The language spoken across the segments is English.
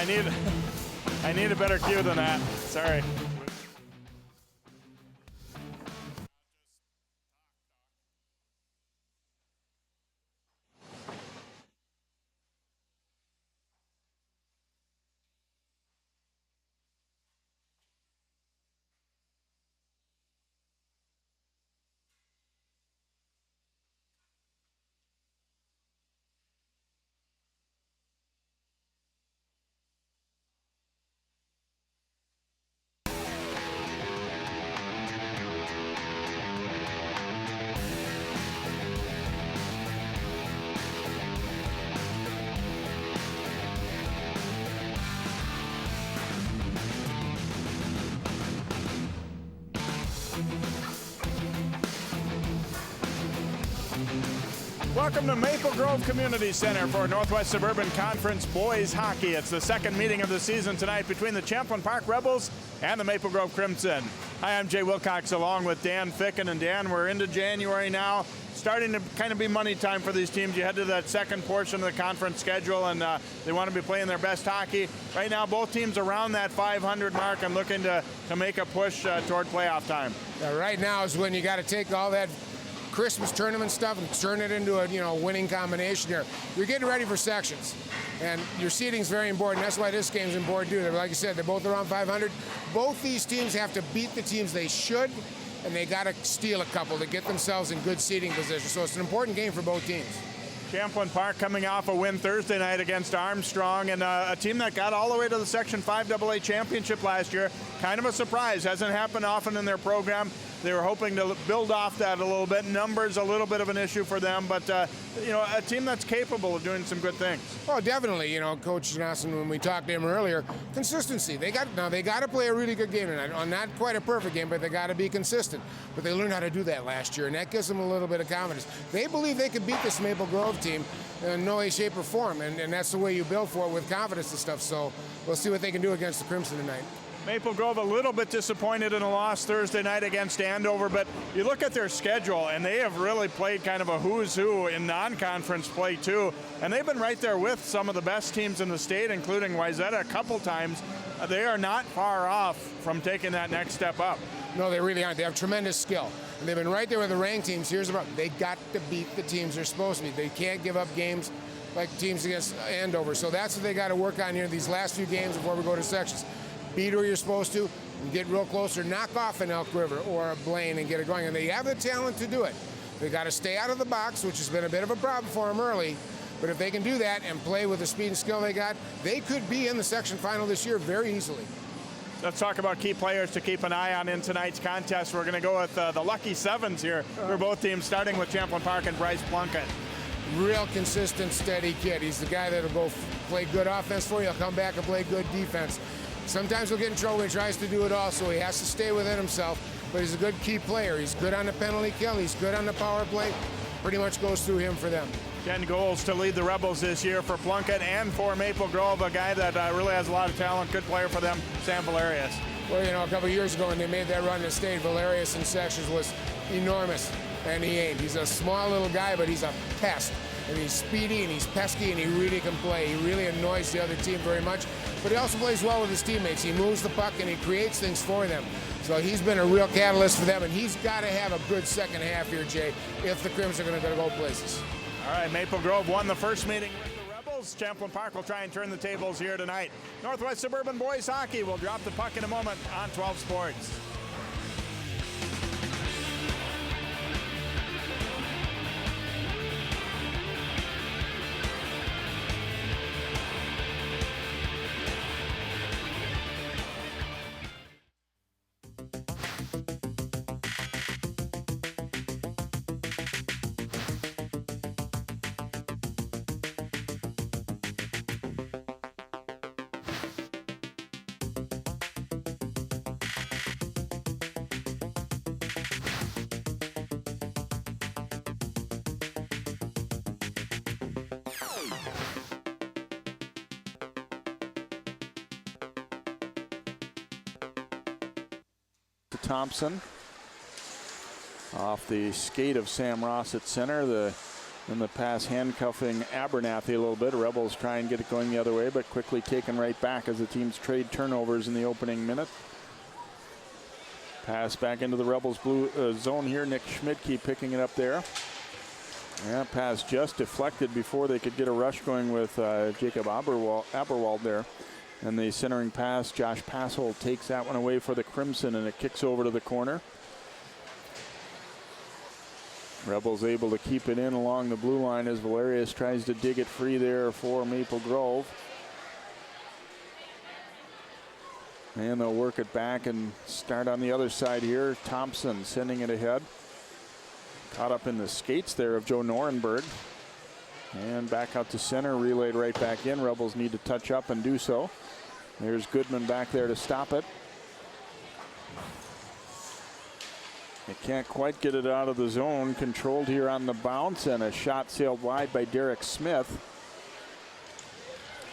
I need a better cue than that. Sorry. Welcome to Maple Grove Community Center for Northwest Suburban Conference Boys Hockey. It's the second meeting of the season tonight between the Champlin Park Rebels and the Maple Grove Crimson. Hi, I'm Jay Wilcox along with Dan Ficken. And Dan, we're into January now, starting to kind of be money time for these teams. You head to that second portion of the conference schedule, and they want to be playing their best hockey. Right now, both teams around that 500 mark and looking to make a push toward playoff time. Yeah, right now is when you got to take all that Christmas tournament stuff and turn it into a winning combination here. You're getting ready for sections, and your seeding is very important. That's why this game's important too. Like I said, they're both around 500. Both these teams have to beat the teams they should, and they got to steal a couple to get themselves in good seeding position. So it's an important game for both teams. Champlin Park coming off a win Thursday night against Armstrong, and a team that got all the way to the Section 5 AA championship last year. Kind of a surprise. Hasn't happened often in their program. They were hoping to build off that a little bit. Numbers a little bit of an issue for them, but a team that's capable of doing some good things. Oh, definitely. Coach Johnson, when we talked to him earlier, consistency. They got to play a really good game tonight. Not quite a perfect game, but they got to be consistent. But they learned how to do that last year, and that gives them a little bit of confidence. They believe they could beat this Maple Grove team in no way, shape, or form, and that's the way you build for it, with confidence and stuff. So we'll see what they can do against the Crimson tonight. Maple Grove a little bit disappointed in a loss Thursday night against Andover, but you look at their schedule, and they have really played kind of a who's who in non-conference play too, and they've been right there with some of the best teams in the state, including Wayzata a couple times. They are not far off from taking that next step up. No, they really aren't. They have tremendous skill, and they've been right there with the ranked teams. Here's the problem. They got to beat the teams they're supposed to beat. They can't give up games like teams against Andover, so that's what they got to work on here these last few games before we go to sections. Beat where you're supposed to, and get real close, or knock off an Elk River or a Blaine and get it going. And they have the talent to do it. They got to stay out of the box, which has been a bit of a problem for them early. But if they can do that and play with the speed and skill they got, they could be in the section final this year very easily. Let's talk about key players to keep an eye on in tonight's contest. We're going to go with the Lucky Sevens here for both teams, starting with Champlin Park and Bryce Plunkett. Real consistent, steady kid. He's the guy that'll go play good offense for you. He'll come back and play good defense. Sometimes he'll get in trouble when he tries to do it all, so he has to stay within himself. But he's a good key player. He's good on the penalty kill. He's good on the power play. Pretty much goes through him for them. 10 goals to lead the Rebels this year for Plunkett and for Maple Grove, a guy that really has a lot of talent. Good player for them, Sam Valerius. Well, a couple of years ago when they made that run to state, Valerius in sections was enormous, and he ain't. He's a small little guy, but he's a pest. And he's speedy, and he's pesky, and he really can play. He really annoys the other team very much, but he also plays well with his teammates. He moves the puck, and he creates things for them. So he's been a real catalyst for them, and he's got to have a good second half here, Jay, if the Crimson are going to go places. All right, Maple Grove won the first meeting with the Rebels. Champlin Park will try and turn the tables here tonight. Northwest Suburban Boys Hockey will drop the puck in a moment on 12 Sports. Thompson off the skate of Sam Ross at center. The In the pass, handcuffing Abernathy a little bit. Rebels try and get it going the other way, but quickly taken right back as the teams trade turnovers in the opening minute. Pass back into the Rebels blue zone here. Nick Schmidtke picking it up there. Yeah, pass just deflected before they could get a rush going with Jacob Aberwald there. And the centering pass, Josh Passold takes that one away for the Crimson, and it kicks over to the corner. Rebels able to keep it in along the blue line as Valerius tries to dig it free there for Maple Grove. And they'll work it back and start on the other side here. Thompson sending it ahead. Caught up in the skates there of Joe Norenberg. And back out to center, relayed right back in. Rebels need to touch up and do so. There's Goodman back there to stop it. They can't quite get it out of the zone. Controlled here on the bounce, and a shot sailed wide by Derek Smith.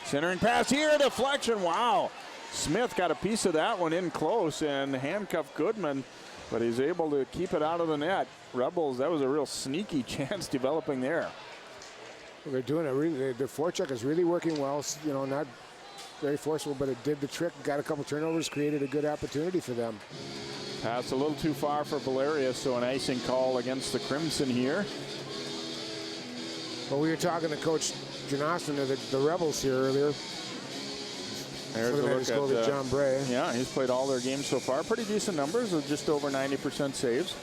Centering pass here, deflection, wow. Smith got a piece of that one in close and handcuffed Goodman, but he's able to keep it out of the net. Rebels, that was a real sneaky chance developing there. Well, they're doing it really, their forecheck is really working well, you know, not very forceful, but it did the trick, got a couple turnovers, created a good opportunity for them. Pass a little too far for Valerius, so an icing call against the Crimson here. Well, we were talking to Coach Janosten of the Rebels here earlier. There's a look at John Bray. Yeah, he's played all their games so far. Pretty decent numbers of just over 90% saves.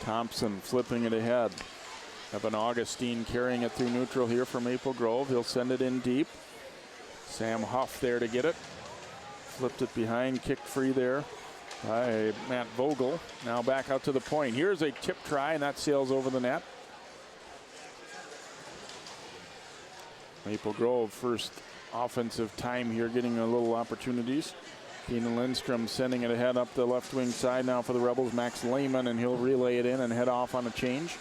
Thompson flipping it ahead. Evan Augustine carrying it through neutral here for Maple Grove. He'll send it in deep. Sam Huff there to get it. Flipped it behind, kicked free there by Matt Vogel. Now back out to the point. Here's a tip try, and that sails over the net. Maple Grove first offensive time here, getting a little opportunities. Keenan Lindstrom sending it ahead up the left wing side now for the Rebels. Max Lehman, and he'll relay it in and head off on a change.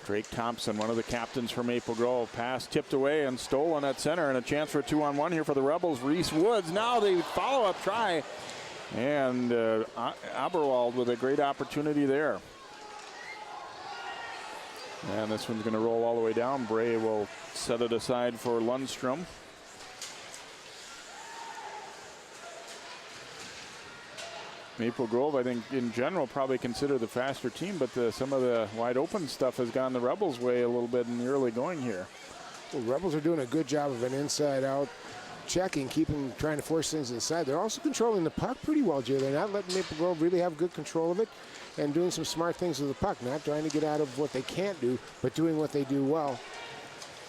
Drake Thompson, one of the captains for Maple Grove. Pass tipped away and stolen at center, and a chance for a 2-on-1 here for the Rebels. Reese Woods, now the follow-up try. And Aberwald with a great opportunity there. And this one's going to roll all the way down. Bray will set it aside for Lundstrom. Maple Grove, I think, in general, probably consider the faster team, but some of the wide open stuff has gone the Rebels' way a little bit in the early going here. Well, Rebels are doing a good job of an inside-out checking, trying to force things inside. They're also controlling the puck pretty well, Jay. They're not letting Maple Grove really have good control of it and doing some smart things with the puck, not trying to get out of what they can't do, but doing what they do well.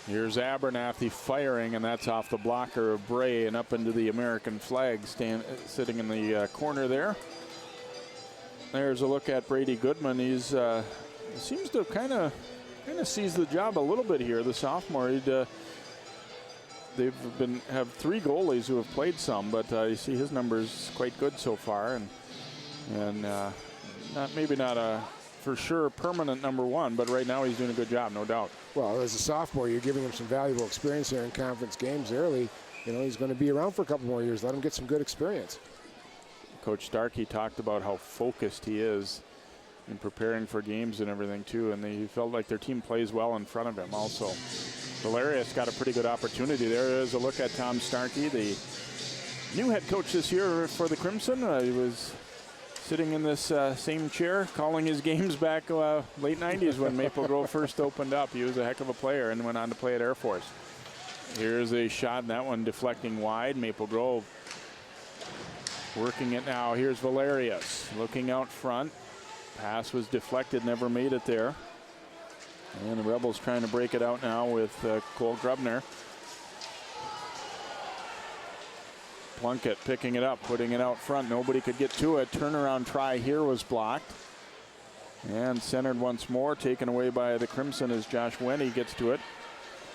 Here's Abernathy firing, and that's off the blocker of Bray and up into the American flag sitting in the corner there. There's a look at Brady Goodman. He's seems to kind of seized the job a little bit here, the sophomore. They've have three goalies who have played some, but you see his numbers quite good so far, and maybe not a for sure permanent number one, but right now he's doing a good job, no doubt. Well, as a sophomore, you're giving him some valuable experience here in conference games early. You know, he's going to be around for a couple more years. Let him get some good experience. Coach Starkey talked about how focused he is in preparing for games and everything too, and he felt like their team plays well in front of him also. Valerius got a pretty good opportunity. There is a look at Tom Starkey, the new head coach this year for the Crimson. He was sitting in this same chair calling his games back late 90s when Maple Grove first opened up. He was a heck of a player and went on to play at Air Force. Here's a shot, and that one deflecting wide. Maple Grove working it now. Here's Valerius looking out front. Pass was deflected, never made it there. And the Rebels trying to break it out now with Cole Grubner. Plunkett picking it up, putting it out front. Nobody could get to it. Turnaround try here was blocked. And centered once more, taken away by the Crimson as Josh Wenny gets to it.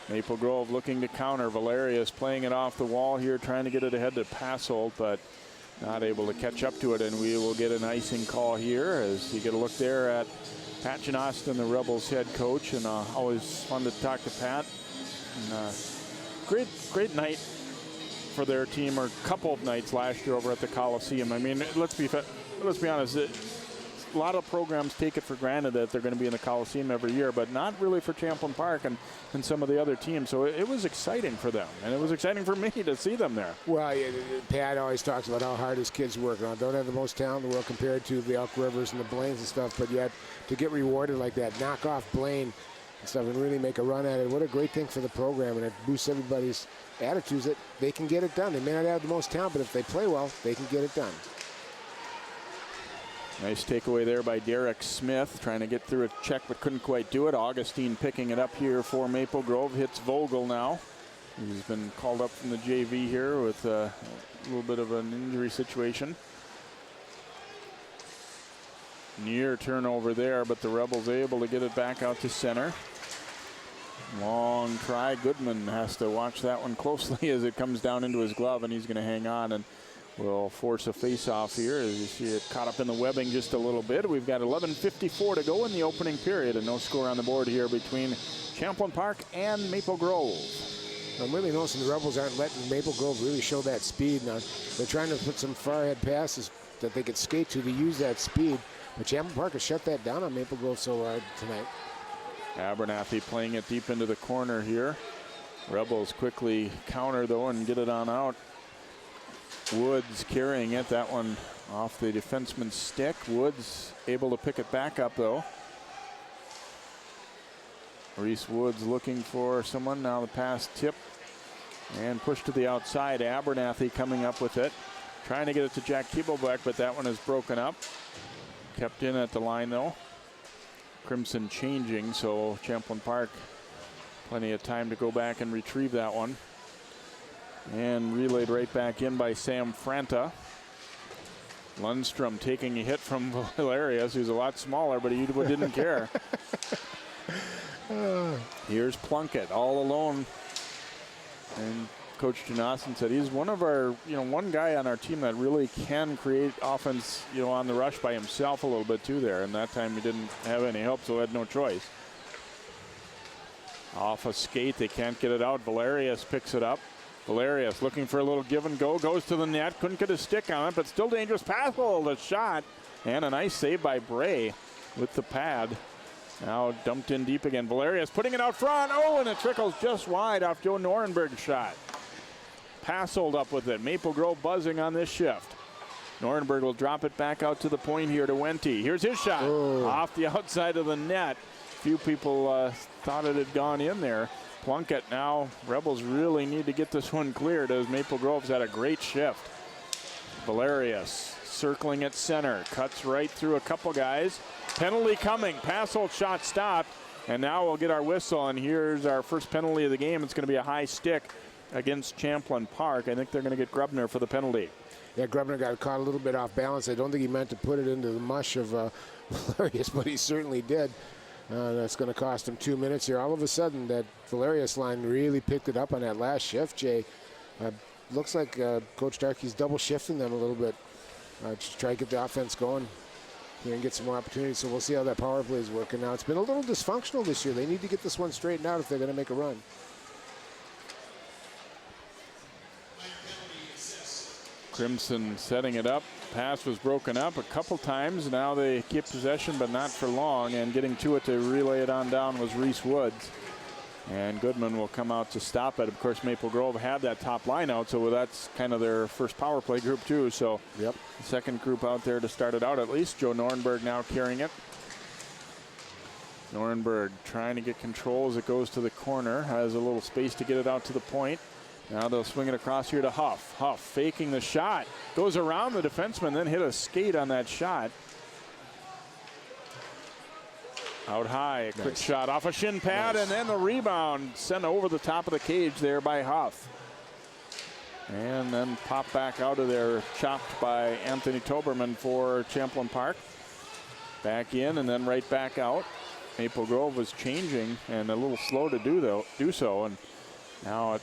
Maple Grove looking to counter. Valerius playing it off the wall here, trying to get it ahead to Passold, but not able to catch up to it. And we will get an icing call here as you get a look there at Pat Janosten, the Rebels head coach, and always fun to talk to Pat. And, great night for their team, or a couple of nights last year over at the Coliseum. I mean, let's be honest. a lot of programs take it for granted that they're going to be in the Coliseum every year, but not really for Champlin Park and some of the other teams. So it was exciting for them, and it was exciting for me to see them there. Well, Pat always talks about how hard his kids work. Now, don't have the most talent in the world compared to the Elk Rivers and the Blaines and stuff, but yet to get rewarded like that, knock off Blaine and stuff, and really make a run at it. What a great thing for the program, and it boosts everybody's attitudes that they can get it done. They may not have the most talent, but if they play well, they can get it done. Nice takeaway there by Derek Smith, trying to get through a check but couldn't quite do it. Augustine picking it up here for Maple Grove. Hits Vogel now. He's been called up from the JV here with a little bit of an injury situation. Near turnover there, but the Rebels able to get it back out to center. Long try. Goodman has to watch that one closely as it comes down into his glove, and he's going to hang on and will force a face-off here as you see it caught up in the webbing just a little bit. We've got 11:54 to go in the opening period, and no score on the board here between Champlin Park and Maple Grove. I'm really noticing the Rebels aren't letting Maple Grove really show that speed. Now, they're trying to put some far-ahead passes that they could skate to use that speed, but Champlin Park has shut that down on Maple Grove so hard tonight. Abernathy playing it deep into the corner here. Rebels quickly counter, though, and get it on out. Woods carrying it. That one off the defenseman's stick. Woods able to pick it back up, though. Reese Woods looking for someone. Now the pass tip and pushed to the outside. Abernathy coming up with it. Trying to get it to Jack Kiebelbeck, but that one is broken up. Kept in at the line, though. Crimson changing, so Champlin Park plenty of time to go back and retrieve that one. And relayed right back in by Sam Franta. Lundstrom taking a hit from Valerius, who's a lot smaller, but he didn't care. Here's Plunkett all alone. And Coach Janossen said he's one of our, one guy on our team that really can create offense, on the rush by himself a little bit too there. And that time he didn't have any help, so had no choice. Off a skate, they can't get it out. Valerius picks it up. Valerius looking for a little give and go, goes to the net, couldn't get a stick on it, but still dangerous pass hole, the shot, and a nice save by Bray with the pad. Now dumped in deep again. Valerius putting it out front. Oh, and it trickles just wide off Joe Norenberg's shot. Passold up with it. Maple Grove buzzing on this shift. Norenberg will drop it back out to the point here to Wente. Here's his shot. Off the outside of the net. Few people thought it had gone in there. Plunkett now. Rebels really need to get this one cleared as Maple Grove's had a great shift. Valerius circling at center. Cuts right through a couple guys. Penalty coming. Passold shot stopped. And now we'll get our whistle. And here's our first penalty of the game. It's going to be a high stick against Champlin Park. I think they're going to get Grubner for the penalty. Yeah, Grubner got caught a little bit off balance. I don't think he meant to put it into the mush of Valerius, but he certainly did. That's going to cost him 2 minutes here. All of a sudden, that Valerius line really picked it up on that last shift, Jay. Looks like Coach Starkey's double shifting them a little bit to try to get the offense going here and get some more opportunities. So we'll see how that power play is working now. It's been a little dysfunctional this year. They need to get this one straightened out if they're going to make a run. Crimson setting it up. Pass was broken up a couple times. Now they keep possession, but not for long. And getting to it to relay it on down was Reese Woods. And Goodman will come out to stop it. Of course, Maple Grove had that top line out, so that's kind of their first power play group too. So yep. The second group out there to start it out at least. Joe Norenberg now carrying it. Norenberg trying to get control as it goes to the corner. Has a little space to get it out to the point. Now they'll swing it across here to Huff. Huff faking the shot. Goes around the defenseman, then hit a skate on that shot. Out high, a quick shot off a shin pad, and then the rebound sent over the top of the cage there by Huff. And then popped back out of there, chopped by Anthony Toberman for Champlin Park. Back in and then right back out. Maple Grove was changing and a little slow to do so, and now it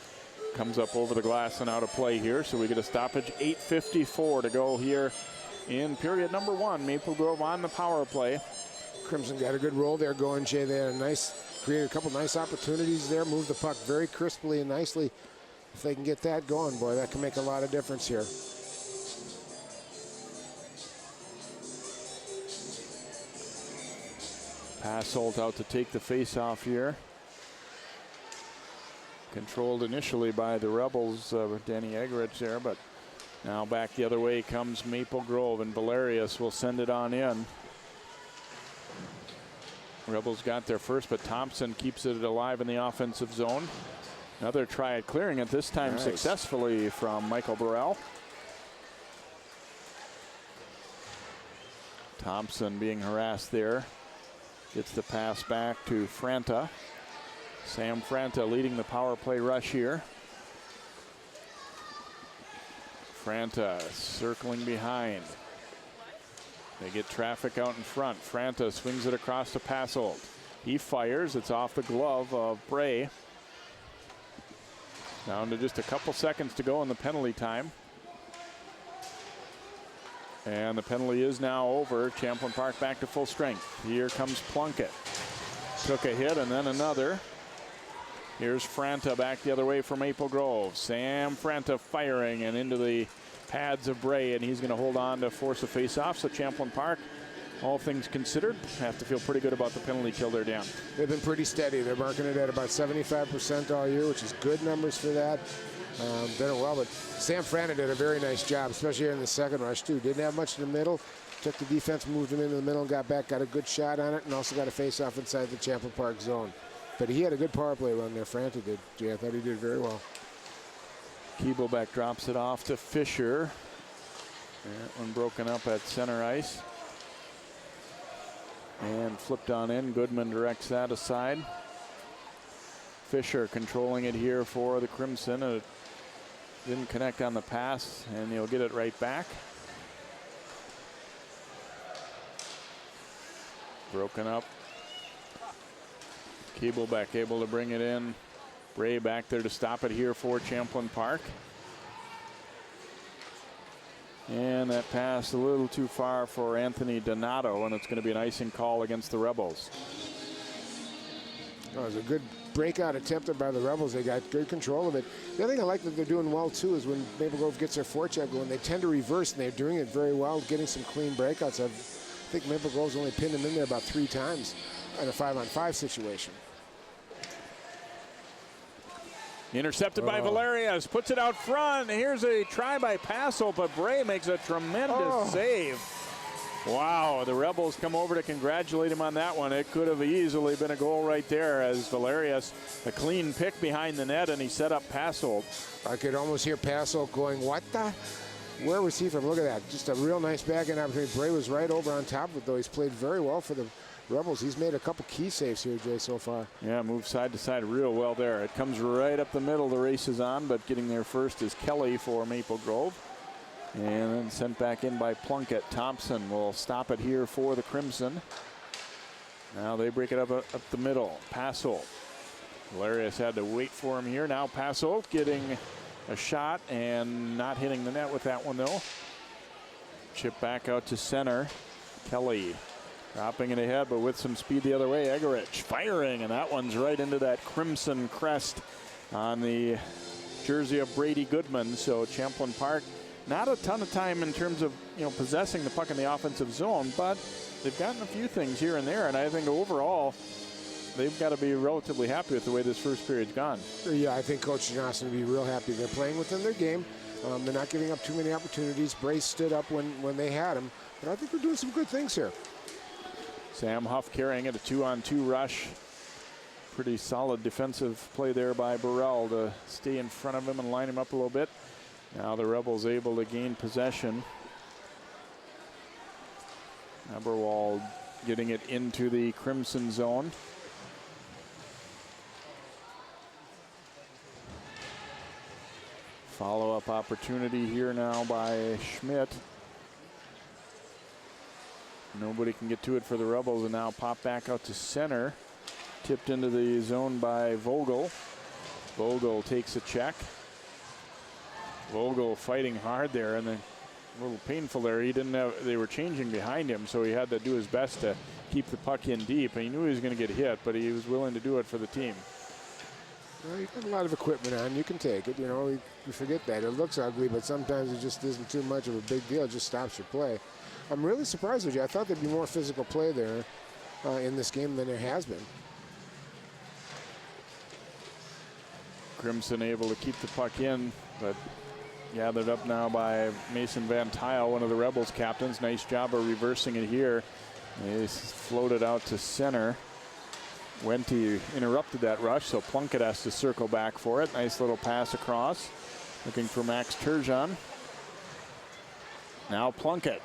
comes up over the glass and out of play here, so we get a stoppage. 8:54 to go here in period number one. Maple Grove on the power play. Crimson got a good roll there going, Jay. They had created a couple nice opportunities there. Moved the puck very crisply and nicely. If they can get that going, boy, that can make a lot of difference here. Passolt out to take the face-off here. Controlled initially by the Rebels, Danny Egerich there, but now back the other way comes Maple Grove, and Valerius will send it on in. Rebels got there first, but Thompson keeps it alive in the offensive zone. Another try at clearing it, this time successfully from Michael Burrell. Thompson being harassed there. Gets the pass back to Franta. Sam Franta leading the power play rush here. Franta circling behind. They get traffic out in front. Franta swings it across to Passolt. He fires. It's off the glove of Bray. Down to just a couple seconds to go in the penalty time. And the penalty is now over. Champlin Park back to full strength. Here comes Plunkett. Took a hit and then another. Here's Franta back the other way from Maple Grove. Sam Franta firing and into the pads of Bray, and he's going to hold on to force a face-off. So Champlin Park, all things considered, have to feel pretty good about the penalty kill they're down. They've been pretty steady. They're marking it at about 75% all year, which is good numbers for that. Done it well, but Sam Franta did a very nice job, especially here in the second rush too. Didn't have much in the middle. Took the defense, moved him into the middle, and got back, got a good shot on it, and also got a face-off inside the Champlin Park zone. But he had a good power play run there. Franta did. Jay, I thought he did very well. Keeblebeck drops it off to Fisher. That one broken up at center ice. And flipped on in. Goodman directs that aside. Fisher controlling it here for the Crimson. It didn't connect on the pass, and he'll get it right back. Broken up. Keeblebeck able to bring it in. Bray back there to stop it here for Champlin Park. And that pass a little too far for Anthony Donato, and it's going to be an icing call against the Rebels. Oh, it was a good breakout attempted by the Rebels. They got good control of it. The other thing I like that they're doing well too is when Maple Grove gets their forecheck going, they tend to reverse, and they're doing it very well, getting some clean breakouts. I think Maple Grove's only pinned them in there about 3 times in a 5-on-5 situation. Intercepted by Valerius, puts it out front. Here's a try by Passolt, but Bray makes a tremendous save. Wow, the Rebels come over to congratulate him on that one. It could have easily been a goal right there as Valerius, a clean pick behind the net, and he set up Passolt. I could almost hear Passolt going, what the? Where was he from? Look at that. Just a real nice backhand opportunity. Bray was right over on top of it, though. He's played very well for the Rebels. He's made a couple key saves here, Jay, so far. Yeah, moved side to side real well there. It comes right up the middle. The race is on, but getting there first is Kelly for Maple Grove. And then sent back in by Plunkett. Thompson will stop it here for the Crimson. Now they break it up the middle. Passolt. Valerius had to wait for him here. Now Passolt getting a shot and not hitting the net with that one, though. Chip back out to center. Kelly dropping it ahead, but with some speed the other way. Egerich firing, and that one's right into that Crimson crest on the jersey of Brady Goodman. So Champlin Park, not a ton of time in terms of possessing the puck in the offensive zone, but they've gotten a few things here and there, and I think overall they've got to be relatively happy with the way this first period's gone. Yeah, I think Coach Johnson will be real happy. They're playing within their game. They're not giving up too many opportunities. Bray stood up when they had him, but I think they're doing some good things here. Sam Huff carrying it, a 2-on-2 rush. Pretty solid defensive play there by Burrell to stay in front of him and line him up a little bit. Now the Rebels able to gain possession. Eberwald getting it into the Crimson zone. Follow-up opportunity here now by Schmidt. Nobody can get to it for the Rebels, and now pop back out to center. Tipped into the zone by Vogel. Vogel takes a check. Vogel fighting hard there, and then a little painful there. He didn't have, they were changing behind him, so he had to do his best to keep the puck in deep. And he knew he was going to get hit, but he was willing to do it for the team. Well, you got a lot of equipment on. You can take it. You forget that. It looks ugly, but sometimes it just isn't too much of a big deal. It just stops your play. I'm really surprised with you. I thought there'd be more physical play there. in this game than there has been. Crimson able to keep the puck in, but gathered up now by Mason Van Tile, one of the Rebels captains. Nice job of reversing it here. He floated out to center. Wente interrupted that rush, so Plunkett has to circle back for it. Nice little pass across. Looking for Max Turgeon. Now Plunkett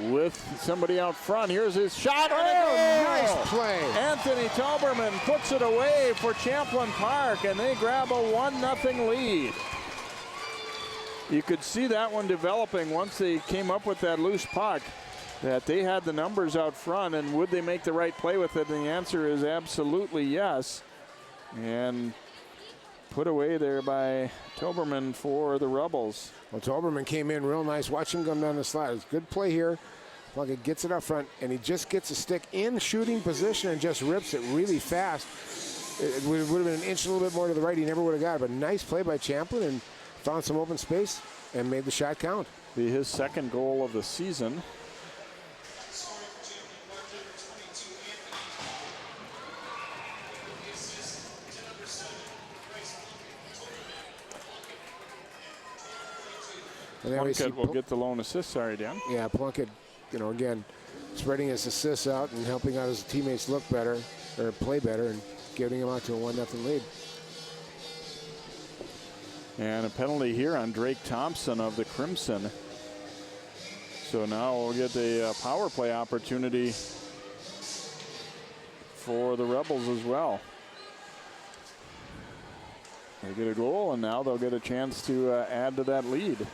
with somebody out front. Here's his shot. Oh, nice play. Anthony Tauberman puts it away for Champlin Park, and they grab a 1-0 lead. You could see that one developing once they came up with that loose puck, that they had the numbers out front, and would they make the right play with it? And the answer is absolutely yes. And put away there by Tauberman for the Rebels. Well, Tauberman came in real nice. Watch him come down the slide. It's a good play here. Plunkett gets it up front, and he just gets a stick in shooting position and just rips it really fast. It would have been an inch a little bit more to the right. He never would have got it, but nice play by Champlin, and found some open space and made the shot count. Be his second goal of the season. Plunkett will get the lone assist. Sorry, Dan. Yeah, Plunkett, again, spreading his assists out and helping out his teammates look better or play better and getting him out to a 1-0 lead. And a penalty here on Drake Thompson of the Crimson. So now we'll get a power play opportunity for the Rebels as well. They get a goal, and now they'll get a chance to add to that lead.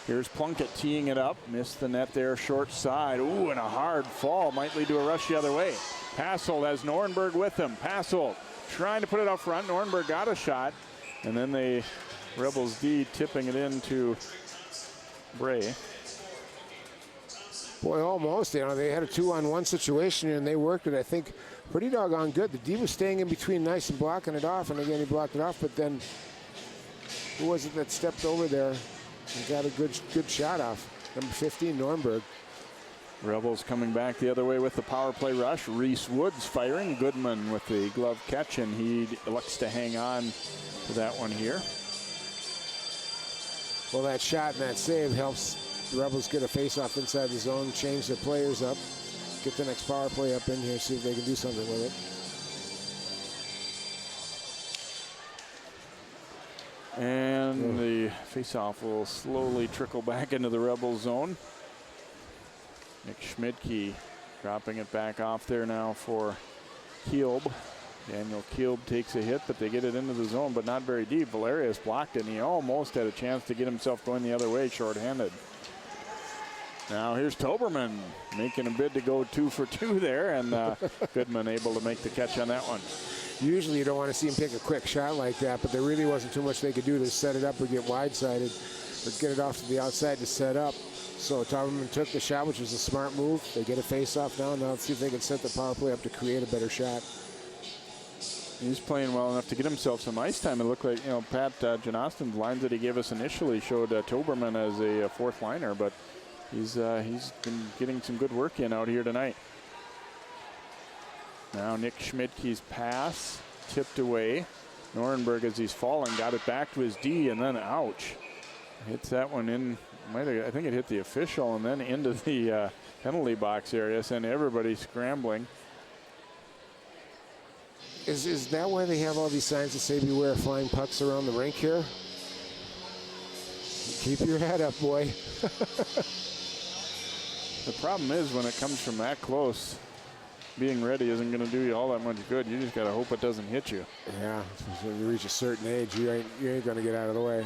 Here's Plunkett teeing it up. Missed the net there, short side. Ooh, and a hard fall. Might lead to a rush the other way. Passold has Nornberg with him. Passold trying to put it up front. Nornberg got a shot. And then the Rebels D tipping it into Bray. Boy, almost. They had a 2-on-1 situation, and they worked it, I think, pretty doggone good. The D was staying in between nice and blocking it off, and again, he blocked it off, but then who was it that stepped over there and got a good shot off? Number 15, Nornberg. Rebels coming back the other way with the power play rush. Reese Woods firing. Goodman with the glove catch, and he looks to hang on to that one here. Well, that shot and that save helps the Rebels get a face-off inside the zone, change their players up, get the next power play up in here, see if they can do something with it. And the face-off will slowly trickle back into the Rebel zone. Nick Schmidtke dropping it back off there now for Kielb. Daniel Kielb takes a hit, but they get it into the zone, but not very deep. Valerius blocked it, and he almost had a chance to get himself going the other way, shorthanded. Now here's Tauberman making a bid to go 2 for 2 there, and Goodman able to make the catch on that one. Usually you don't want to see him take a quick shot like that, but there really wasn't too much they could do to set it up or get wide-sided, or get it off to the outside to set up. So Tauberman took the shot, which was a smart move. They get a face-off now. Now let's see if they can set the power play up to create a better shot. He's playing well enough to get himself some ice time. It looked like, Pat Johnston's lines that he gave us initially showed Tauberman as a fourth liner, but he's been getting some good work in out here tonight. Now Nick Schmidtke's pass tipped away. Nornberg, as he's falling, got it back to his D, and then ouch. Hits that one in. I think it hit the official and then into the penalty box area, sent everybody scrambling. Is that why they have all these signs that say beware of flying pucks around the rink here? Keep your head up, boy. The problem is when it comes from that close, being ready isn't going to do you all that much good. You just got to hope it doesn't hit you. Yeah, when you reach a certain age, you ain't going to get out of the way.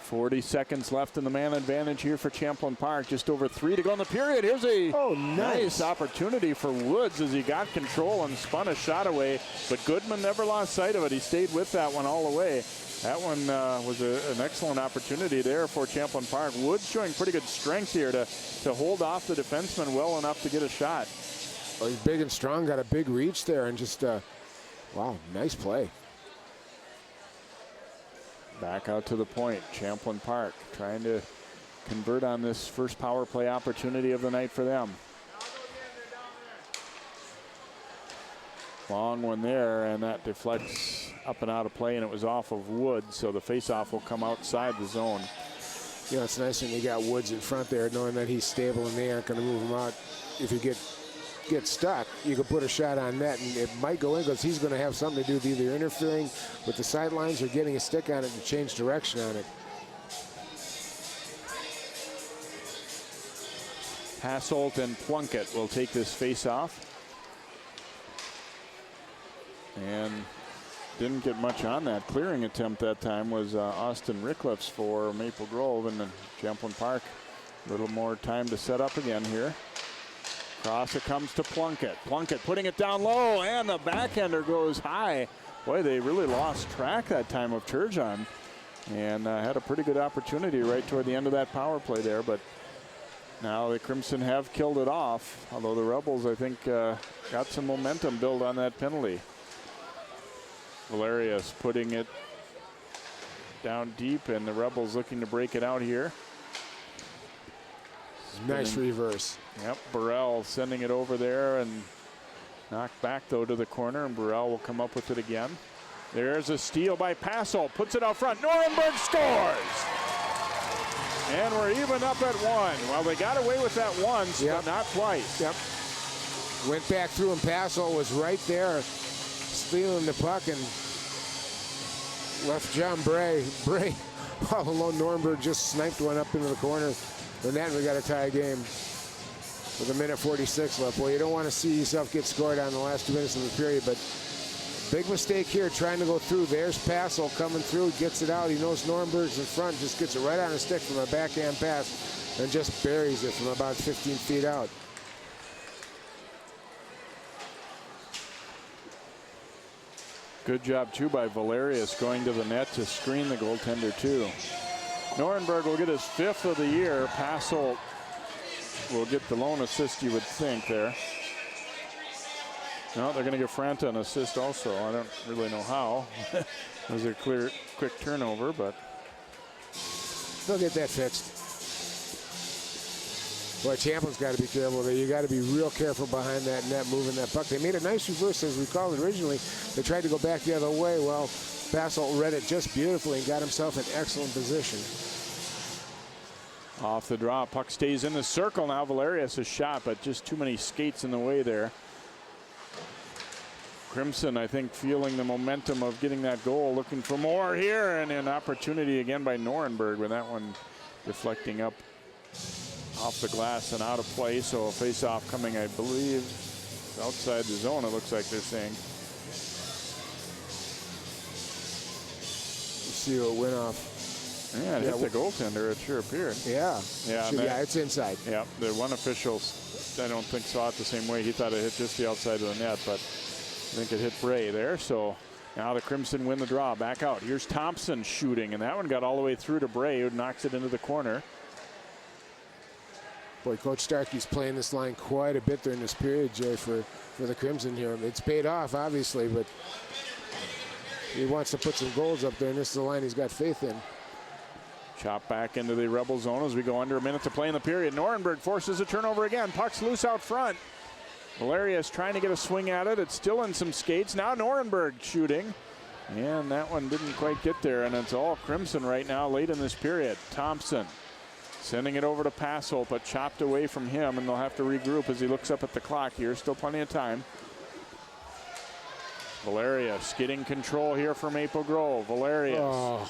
40 seconds left in the man advantage here for Champlin Park. Just over 3 to go in the period. Here's a nice opportunity for Woods as he got control and spun a shot away. But Goodman never lost sight of it. He stayed with that one all the way. That one was an excellent opportunity there for Champlin Park. Woods showing pretty good strength here to hold off the defenseman well enough to get a shot. Oh, he's big and strong, got a big reach there, and just, wow, nice play. Back out to the point, Champlin Park trying to convert on this first power play opportunity of the night for them. Long one there, and that deflects up and out of play, and it was off of Wood, so the faceoff will come outside the zone. You know, it's nice when you got Woods in front there, knowing that he's stable and they aren't going to move him out. If you get stuck, you can put a shot on net, and it might go in because he's going to have something to do with either interfering with the sidelines or getting a stick on it to change direction on it. Hasselt and Plunkett will take this face-off. And didn't get much on that clearing attempt that time was Austin Rickliffs for Maple Grove, and then Champlin Park. A little more time to set up again here. Cross it comes to Plunkett. Plunkett putting it down low, and the backhander goes high. Boy, they really lost track that time of Turgeon, and had a pretty good opportunity right toward the end of that power play there, but now the Crimson have killed it off, although the Rebels, I think, got some momentum built on that penalty. Valerius putting it down deep, and the Rebels looking to break it out here. Nice reverse. Yep, Burrell sending it over there and knocked back though to the corner, and Burrell will come up with it again. There's a steal by Passel, puts it out front. Nuremberg scores! And we're even up at one. Well, they got away with that once, but not twice. Yep. Went back through, and Passel was right there, stealing the puck, and left John Bray all alone. Nuremberg just sniped one up into the corner. And then we got a tie game with 1:46 left. Well, you don't want to see yourself get scored on the last 2 minutes of the period, but big mistake here trying to go through. There's Passel coming through, gets it out. He knows Nuremberg's in front, just gets it right on his stick from a backhand pass and just buries it from about 15 feet out. Good job, too, by Valerius going to the net to screen the goaltender, too. Nuremberg will get his 5th of the year. Passel will get the lone assist, you would think, there. No, they're going to give Franta an assist also. I don't really know how. It was a quick turnover, but they'll get that fixed. Boy, Champlin's got to be careful there. You got to be real careful behind that net, moving that puck. They made a nice reverse, as we called it originally. They tried to go back the other way. Well, Passel read it just beautifully and got himself in excellent position. Off the draw, puck stays in the circle now. Valerius is shot, but just too many skates in the way there. Crimson, I think, feeling the momentum of getting that goal, looking for more here, and an opportunity again by Nuremberg with that one deflecting up off the glass and out of play. So a face-off coming, I believe, outside the zone, it looks like they're saying. See what went off. Yeah, it hit the goaltender, it sure appeared. Yeah, it's inside. Yeah, the one official, I don't think, saw it the same way. He thought it hit just the outside of the net, but I think it hit Bray there. So now the Crimson win the draw. Back out. Here's Thompson shooting, and that one got all the way through to Bray, who knocks it into the corner. Boy, Coach Starkey's playing this line quite a bit during this period, Jay, for the Crimson here. It's paid off, obviously, but he wants to put some goals up there, and this is the line he's got faith in. Chop back into the Rebel zone as we go under a minute to play in the period. Nuremberg forces a turnover again. Puck's loose out front. Valerius trying to get a swing at it. It's still in some skates. Now Nuremberg shooting. And that one didn't quite get there, and it's all Crimson right now late in this period. Thompson sending it over to Passel, but chopped away from him, and they'll have to regroup as he looks up at the clock here. Still plenty of time. Valerius getting control here for Maple Grove. Valerius.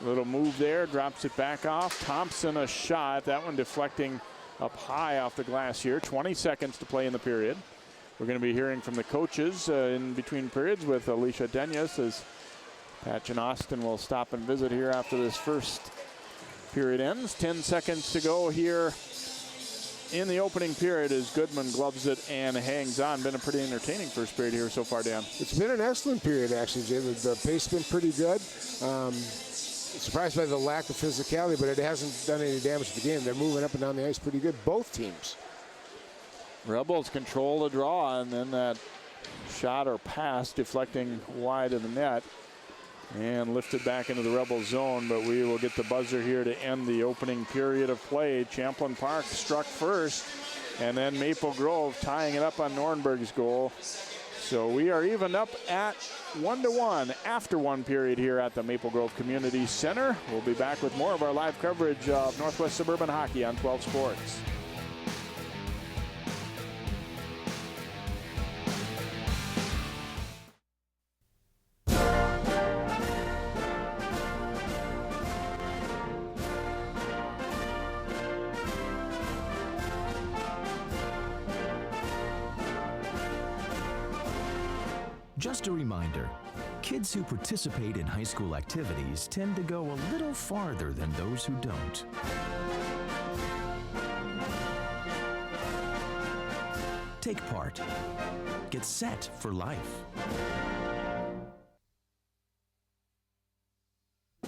Little move there, drops it back off. Thompson a shot. That one deflecting up high off the glass here. 20 seconds to play in the period. We're going to be hearing from the coaches in between periods with Alicia Denyas as Patch and Austin will stop and visit here after this first period ends. 10 seconds to go here in the opening period as Goodman gloves it and hangs on. Been a pretty entertaining first period here so far, Dan. It's been an excellent period, actually, Jay. The pace has been pretty good. Surprised by the lack of physicality, but it hasn't done any damage to the game. They're moving up and down the ice pretty good, both teams. Rebels control the draw, and then that shot or pass deflecting wide of the net and lifted back into the Rebel zone, but we will get the buzzer here to end the opening period of play. Champlin Park struck first, and then Maple Grove tying it up on Nuremberg's goal. So we are even up at 1-1 after one period here at the Maple Grove Community Center. We'll be back with more of our live coverage of Northwest Suburban Hockey on 12 Sports. Just a reminder, kids who participate in high school activities tend to go a little farther than those who don't. Take part. Get set for life.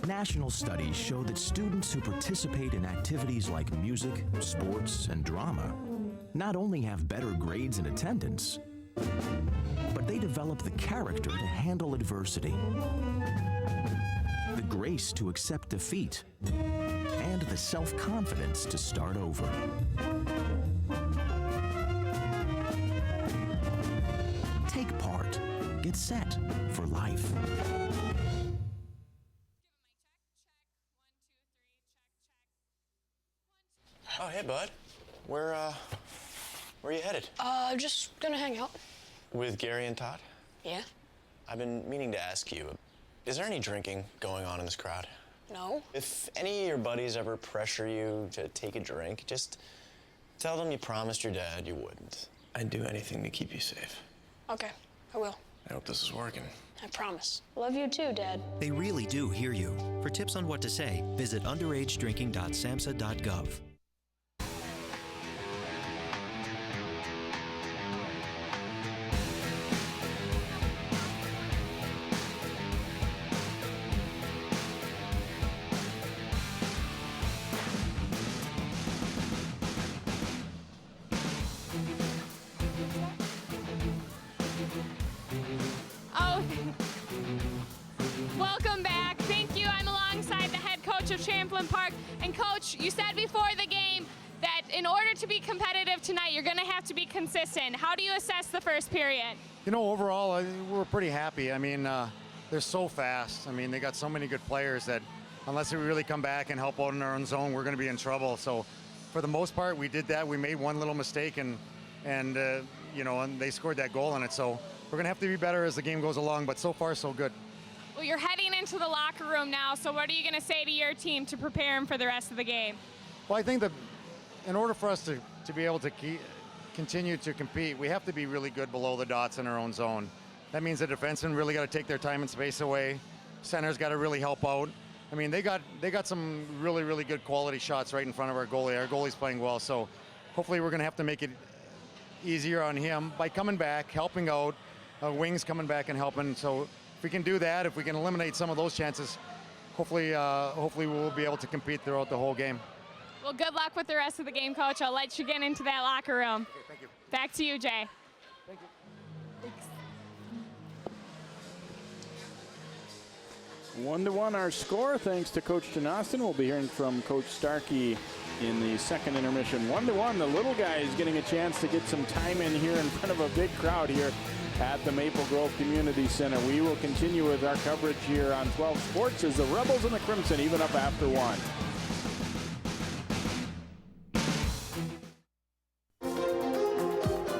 National studies show that students who participate in activities like music, sports, and drama not only have better grades and attendance, but they develop the character to handle adversity, the grace to accept defeat, and the self-confidence to start over. Take part. Get set for life. Oh, hey, bud. Where are you headed? Just gonna hang out. With Gary and Todd? Yeah? I've been meaning to ask you, is there any drinking going on in this crowd? No? If any of your buddies ever pressure you to take a drink, just tell them you promised your dad you wouldn't. I'd do anything to keep you safe. Okay, I will. I hope this is working. I promise. Love you too, Dad. They really do hear you. For tips on what to say, visit underagedrinking.samhsa.gov. Welcome back. Thank you. I'm alongside the head coach of Champlin Park. And Coach, you said before the game that in order to be competitive tonight, you're going to have to be consistent. How do you assess the first period? You know, overall, we're pretty happy. I mean, they're so fast. I mean, they got so many good players that unless we really come back and help out in our own zone, we're going to be in trouble. So for the most part, we did that. We made one little mistake and you know, and they scored that goal on it. So we're going to have to be better as the game goes along, but so far, so good. Well, you're heading into the locker room now, so what are you going to say to your team to prepare them for the rest of the game? Well, I think that in order for us to be able to continue to compete, we have to be really good below the dots in our own zone. That means the defensemen really got to take their time and space away. Center's got to really help out. I mean, they got some really, really good quality shots right in front of our goalie. Our goalie's playing well, so hopefully we're going to have to make it easier on him by coming back, helping out, wings coming back and helping. So if we can do that, if we can eliminate some of those chances, hopefully we'll be able to compete throughout the whole game. Well, good luck with the rest of the game, Coach. I'll let you get into that locker room. Okay, thank you. Back to you, Jay. Thank you. Thanks. 1-1 our score, thanks to Coach Janosten. We'll be hearing from Coach Starkey in the second intermission. 1-1, the little guy is getting a chance to get some time in here in front of a big crowd here at the Maple Grove Community Center. We will continue with our coverage here on 12 Sports as the Rebels and the Crimson even up after one.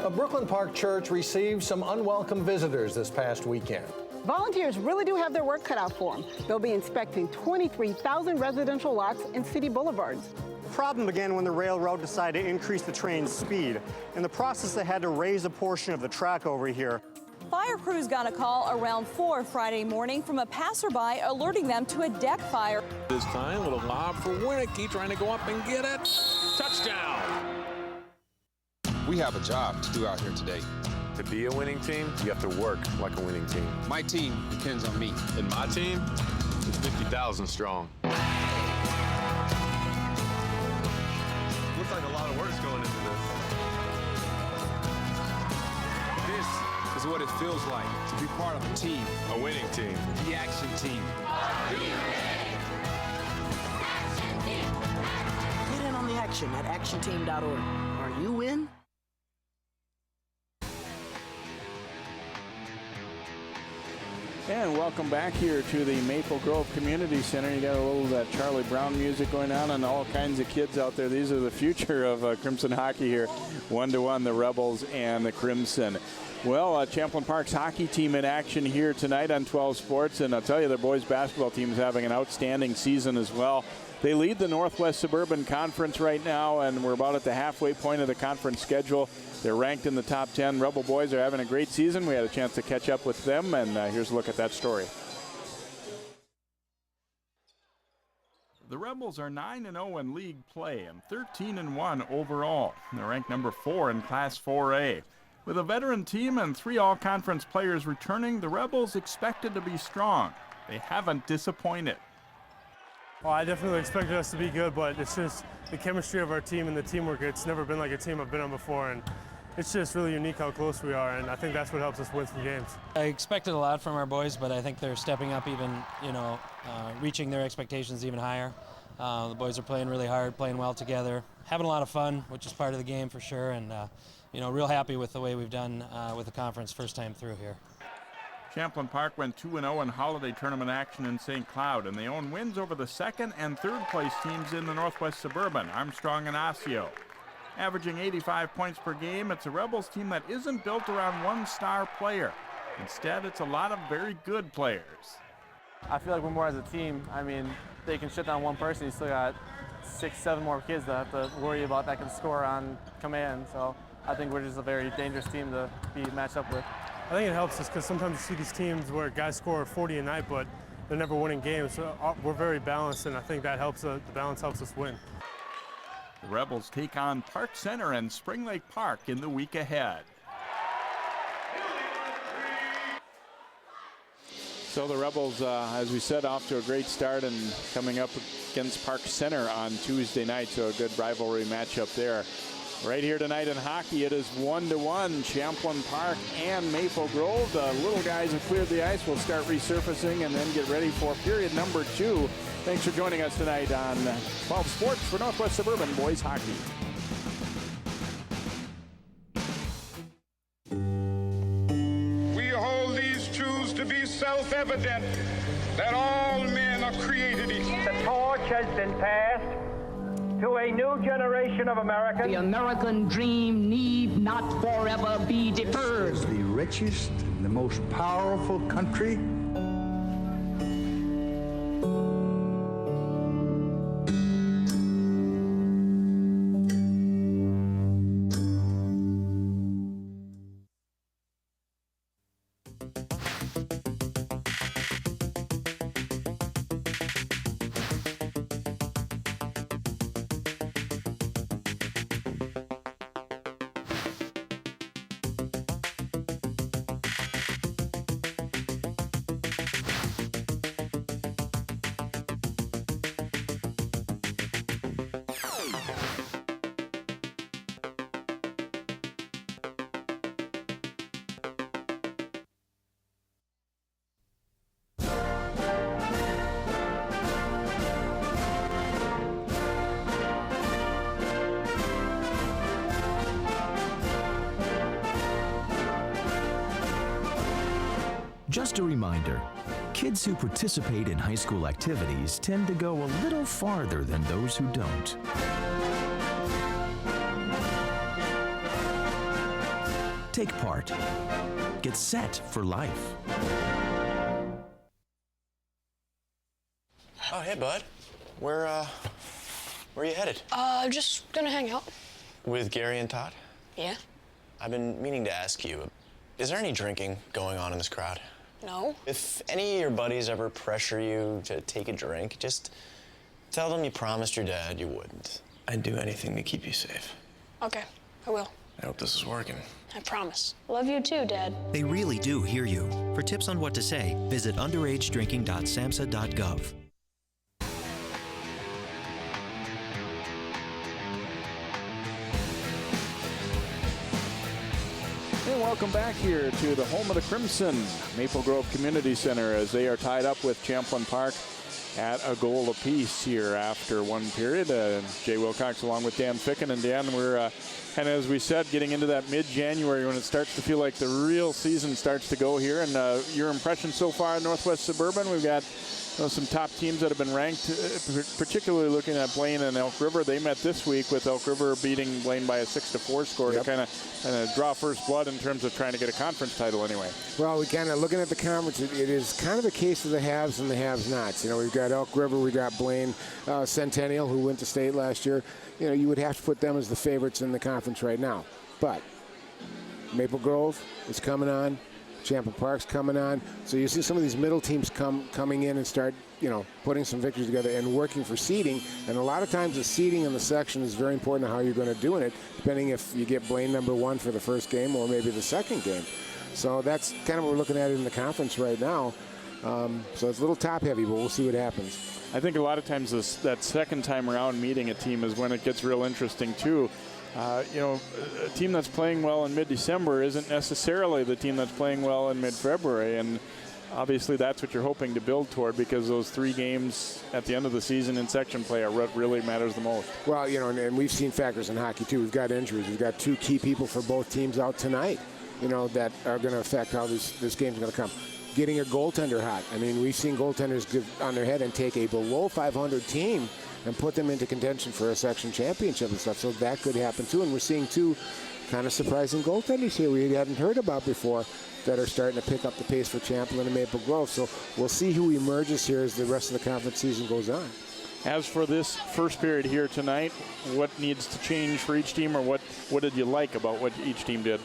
A Brooklyn Park church received some unwelcome visitors this past weekend. Volunteers really do have their work cut out for them. They'll be inspecting 23,000 residential lots and city boulevards. The problem began when the railroad decided to increase the train's speed. In the process, they had to raise a portion of the track over here. Fire crews got a call around 4 Friday morning from a passerby alerting them to a deck fire. This time, little lob for Winnicky, trying to go up and get it. Touchdown! We have a job to do out here today. To be a winning team, you have to work like a winning team. My team depends on me. And my team is 50,000 strong. Looks like a lot of work's going into this. This is what it feels like to be part of a team. A winning team. The Action Team. Get in on the action at actionteam.org. Are you in? welcome back here to the Maple Grove Community Center. You got a little of that Charlie Brown music going on and all kinds of kids out there. These are the future of Crimson hockey here. 1-1, the Rebels and the Crimson. Well, Champlin Park's hockey team in action here tonight on 12 Sports, and I'll tell you, their boys basketball team is having an outstanding season as well. They lead the Northwest Suburban Conference right now, and we're about at the halfway point of the conference schedule. They're ranked in the top 10. Rebel boys are having a great season. We had a chance to catch up with them, and here's a look at that story. The Rebels are 9-0 in league play and 13-1 overall. They're ranked number 4 in Class 4A. With a veteran team and 3 all-conference players returning, the Rebels expected to be strong. They haven't disappointed. Well, I definitely expected us to be good, but it's just the chemistry of our team and the teamwork. It's never been like a team I've been on before, and it's just really unique how close we are, and I think that's what helps us win some games. I expected a lot from our boys, but I think they're stepping up even, reaching their expectations even higher. The boys are playing really hard, playing well together, having a lot of fun, which is part of the game for sure, and real happy with the way we've done with the conference first time through here. Champlin Park went 2-0 in holiday tournament action in St. Cloud, and they own wins over the 2nd and 3rd place teams in the Northwest Suburban, Armstrong and Osseo. Averaging 85 points per game, it's a Rebels team that isn't built around one star player. Instead, it's a lot of very good players. I feel like we're more as a team. I mean, they can shut down one person, you still got 6-7 more kids that have to worry about that can score on command. So I think we're just a very dangerous team to be matched up with. I think it helps us because sometimes you see these teams where guys score 40 a night, but they're never winning games. So we're very balanced, and I think that helps. The balance helps us win. The Rebels take on Park Center and Spring Lake Park in the week ahead. So the Rebels, as we said, off to a great start and coming up against Park Center on Tuesday night, so a good rivalry matchup there. Right here tonight in hockey, it is 1-1, Champlin Park and Maple Grove. The little guys have cleared the ice. We'll start resurfacing and then get ready for period number 2. Thanks for joining us tonight on 12 Sports for Northwest Suburban Boys Hockey. We hold these truths to be self-evident, that all men are created equal. The torch has been passed to a new generation of Americans. The American dream need not forever be deferred. This is the richest and the most powerful country. Just a reminder, kids who participate in high school activities tend to go a little farther than those who don't. Take part. Get set for life. Oh, hey, bud. Where are you headed? Just gonna hang out. With Gary and Todd? Yeah? I've been meaning to ask you, is there any drinking going on in this crowd? No. If any of your buddies ever pressure you to take a drink, just tell them you promised your dad you wouldn't. I'd do anything to keep you safe. Okay, I will. I hope this is working. I promise. Love you too, Dad. They really do hear you. For tips on what to say, visit underagedrinking.samhsa.gov. And welcome back here to the home of the Crimson, Maple Grove Community Center, as they are tied up with Champlin Park at a goal apiece here after one period. Jay Wilcox along with Dan Ficken. And Dan, we're kind of, as we said, getting into that mid-January when it starts to feel like the real season starts to go here. And your impression so far in Northwest Suburban? We've got some top teams that have been ranked, particularly looking at Blaine and Elk River. They met this week with Elk River beating Blaine by a 6-4 score to kind of draw first blood in terms of trying to get a conference title anyway. Well, we kind of looking at the conference, it is kind of a case of the haves and the have-nots. You know, we've got Elk River, we've got Blaine, Centennial, who went to state last year. You know, you would have to put them as the favorites in the conference right now. But Maple Grove is coming on. Champlin Park's coming on. So you see some of these middle teams coming in and start, you know, putting some victories together and working for seeding. And a lot of times the seeding in the section is very important to how you're going to do in it, depending if you get Blaine #1 for the first game or maybe the second game. So that's kind of what we're looking at in the conference right now. So it's a little top-heavy, but we'll see what happens. I think a lot of times that second time around meeting a team is when it gets real interesting, too. You know, a team that's playing well in mid-December isn't necessarily the team that's playing well in mid-February, and obviously that's what you're hoping to build toward, because those 3 games at the end of the season in section play are what really matters the most. Well, you know, and we've seen factors in hockey, too. We've got injuries. We've got 2 key people for both teams out tonight, you know, that are going to affect how this game's going to come. Getting a goaltender hot. I mean, we've seen goaltenders get on their head and take a below 500 team and put them into contention for a section championship and stuff. So that could happen, too. And we're seeing 2 kind of surprising goaltenders here we hadn't heard about before that are starting to pick up the pace for Champlin and Maple Grove. So we'll see who emerges here as the rest of the conference season goes on. As for this first period here tonight, what needs to change for each team, or what did you like about what each team did?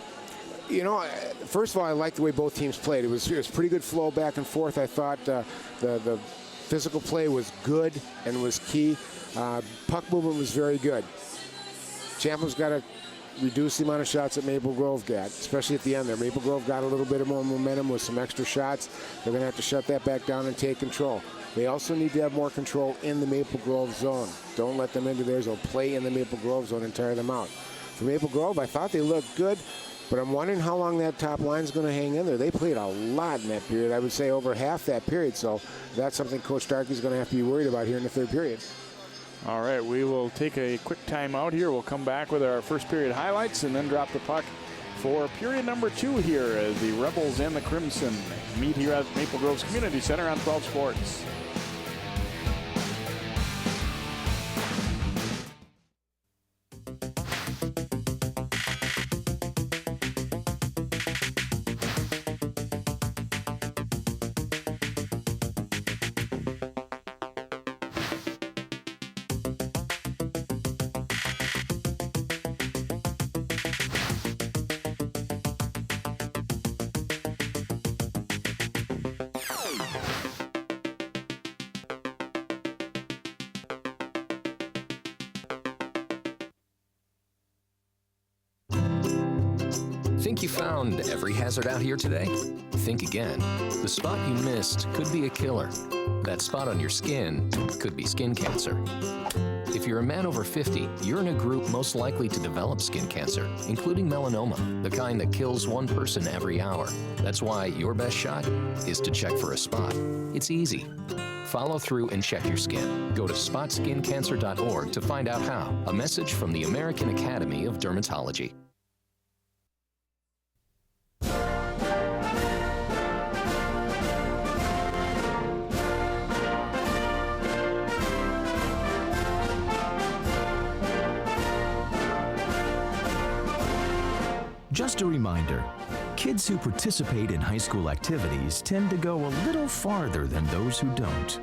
You know, first of all, I liked the way both teams played. It was pretty good flow back and forth. I thought the physical play was good and was key. Puck movement was very good. Champlin's got to reduce the amount of shots that Maple Grove got, especially at the end there. Maple Grove got a little bit more momentum with some extra shots. They're going to have to shut that back down and take control. They also need to have more control in the Maple Grove zone. Don't let them into their zone. Play in the Maple Grove zone and tire them out. For Maple Grove, I thought they looked good, but I'm wondering how long that top line is going to hang in there. They played a lot in that period. I would say over half that period. So that's something Coach Starkey's going to have to be worried about here in the third period. All right, we will take a quick time out here. We'll come back with our first period highlights and then drop the puck for period number 2 here as the Rebels and the Crimson meet here at Maple Grove's Community Center on 12 Sports. Think you found every hazard out here today? Think again. The spot you missed could be a killer. That spot on your skin could be skin cancer. If you're a man over 50, you're in a group most likely to develop skin cancer, including melanoma, the kind that kills 1 person every hour. That's why your best shot is to check for a spot. It's easy. Follow through and check your skin. Go to spotskincancer.org to find out how. A message from the American Academy of Dermatology. Just a reminder, kids who participate in high school activities tend to go a little farther than those who don't.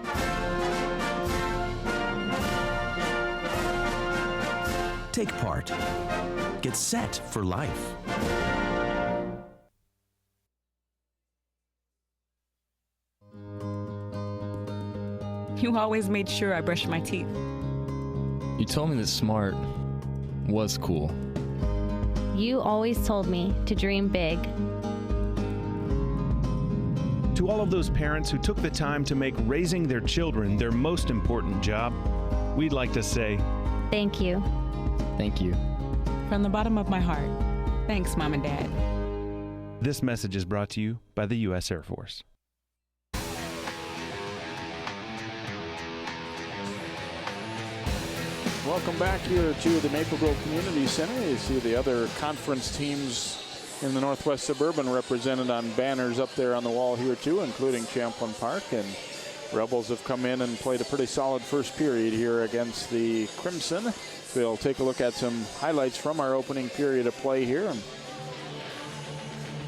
Take part. Get set for life. You always made sure I brushed my teeth. You told me that smart was cool. You always told me to dream big. To all of those parents who took the time to make raising their children their most important job, we'd like to say, thank you. Thank you. From the bottom of my heart, thanks, Mom and Dad. This message is brought to you by the U.S. Air Force. Welcome back here to the Maple Grove Community Center. You see the other conference teams in the Northwest Suburban represented on banners up there on the wall here too, including Champlin Park. And Rebels have come in and played a pretty solid first period here against the Crimson. We'll take a look at some highlights from our opening period of play here.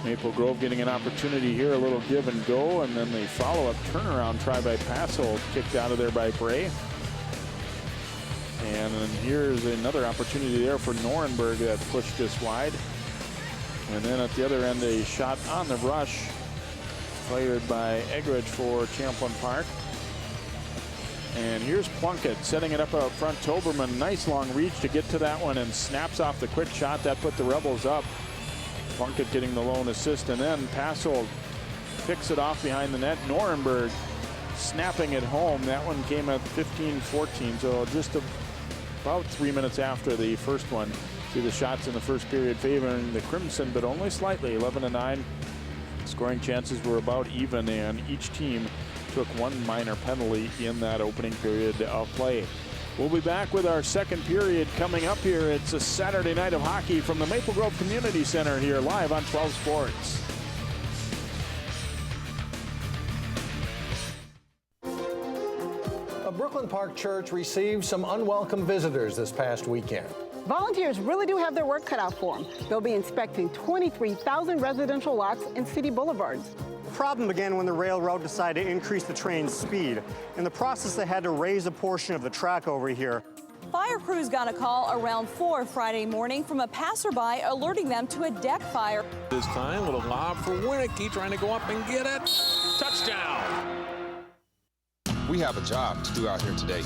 Maple Grove getting an opportunity here, a little give and go, and then the follow-up turnaround try by Passold, kicked out of there by Bray. And then here's another opportunity there for Norenberg that pushed just wide. And then at the other end, a shot on the rush, fired by Egridge for Champlin Park. And here's Plunkett setting it up front. Toberman, nice long reach to get to that one and snaps off the quick shot. That put the Rebels up. Plunkett getting the lone assist, and then Passold picks it off behind the net. Norenberg snapping it home. That one came at 15-14, so just about 3 minutes after the first one. See the shots in the first period favoring the Crimson, but only slightly, 11-9. Scoring chances were about even, and each team took one minor penalty in that opening period of play. We'll be back with our second period coming up here. It's a Saturday night of hockey from the Maple Grove Community Center here live on 12 Sports. A Brooklyn Park church received some unwelcome visitors this past weekend. Volunteers really do have their work cut out for them. They'll be inspecting 23,000 residential lots and city boulevards. The problem began when the railroad decided to increase the train's speed. In the process, they had to raise a portion of the track over here. Fire crews got a call around 4 Friday morning from a passerby alerting them to a deck fire. This time, little lob for Winnicky, trying to go up and get it. Touchdown! We have a job to do out here today.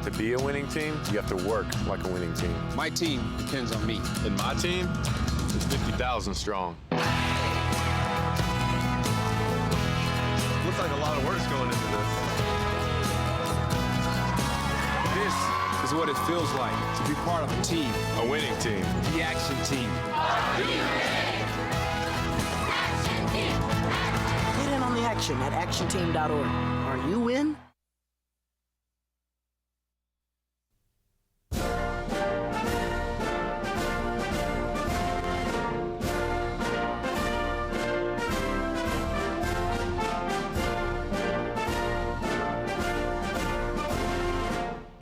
To be a winning team, you have to work like a winning team. My team depends on me. And my team is 50,000 strong. Looks like a lot of work's going into this. This is what it feels like to be part of a team. A winning team. The Action Team. Get in on the action at actionteam.org. Are you in?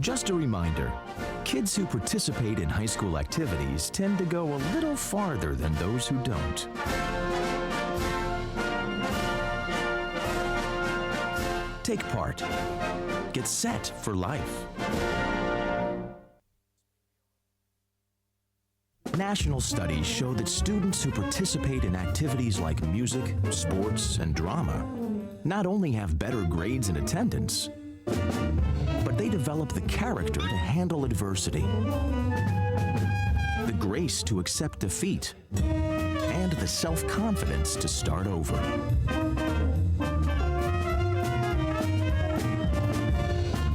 Just a reminder, kids who participate in high school activities tend to go a little farther than those who don't. Take part. Get set for life. National studies show that students who participate in activities like music, sports, and drama not only have better grades and attendance, but they develop the character to handle adversity, the grace to accept defeat, and the self-confidence to start over.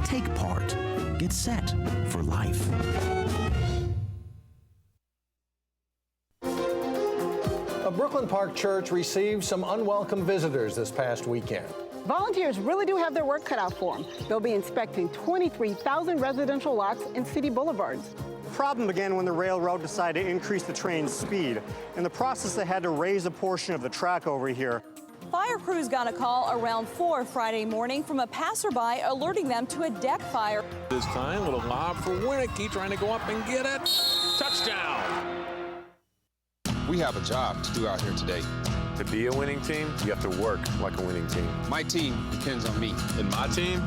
Take part. Get set for life. A Brooklyn Park church received some unwelcome visitors this past weekend. Volunteers really do have their work cut out for them. They'll be inspecting 23,000 residential lots and city boulevards. The problem began when the railroad decided to increase the train's speed. In the process, they had to raise a portion of the track over here. Fire crews got a call around 4 Friday morning from a passerby alerting them to a deck fire. This time, little lob for Winnicky, trying to go up and get it. Touchdown! We have a job to do out here today. To be a winning team, you have to work like a winning team. My team depends on me. And my team